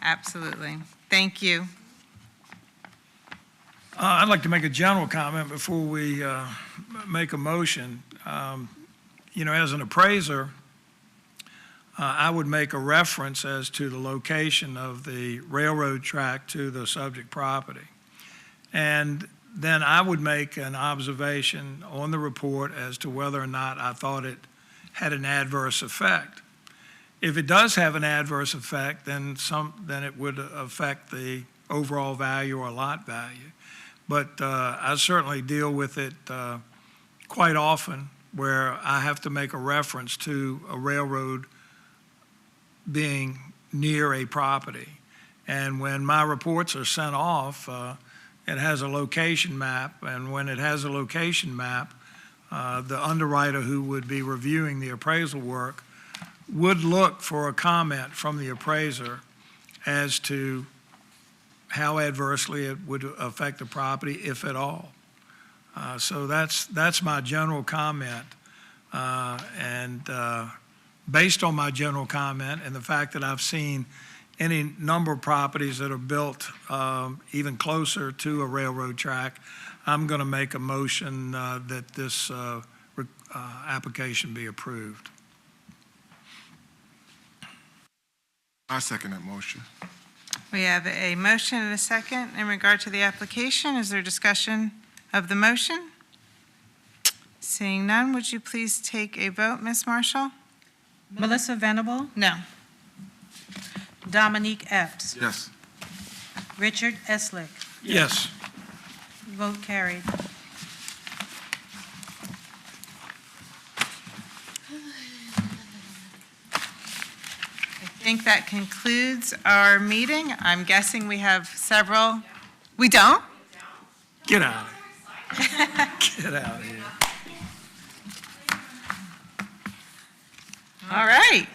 Absolutely. Thank you. I'd like to make a general comment before we make a motion. As an appraiser, I would make a reference as to the location of the railroad track to the subject property. And then I would make an observation on the report as to whether or not I thought it had an adverse effect. If it does have an adverse effect, then it would affect the overall value or lot value. But I certainly deal with it quite often where I have to make a reference to a railroad being near a property. And when my reports are sent off, it has a location map. And when it has a location map, the underwriter who would be reviewing the appraisal work would look for a comment from the appraiser as to how adversely it would affect the property, if at all. So that's my general comment. Based on my general comment and the fact that I've seen any number of properties that are built even closer to a railroad track, I'm going to make a motion that this application be approved. I second that motion. We have a motion and a second in regard to the application. Is there discussion of the motion? Seeing none, would you please take a vote, Ms. Marshall? Melissa Venable, No. Dominique Epps, Yes. Richard Eslick. Yes. Vote carried. I think that concludes our meeting. I'm guessing we have several. We don't? Get out of here. Get out of here. All right.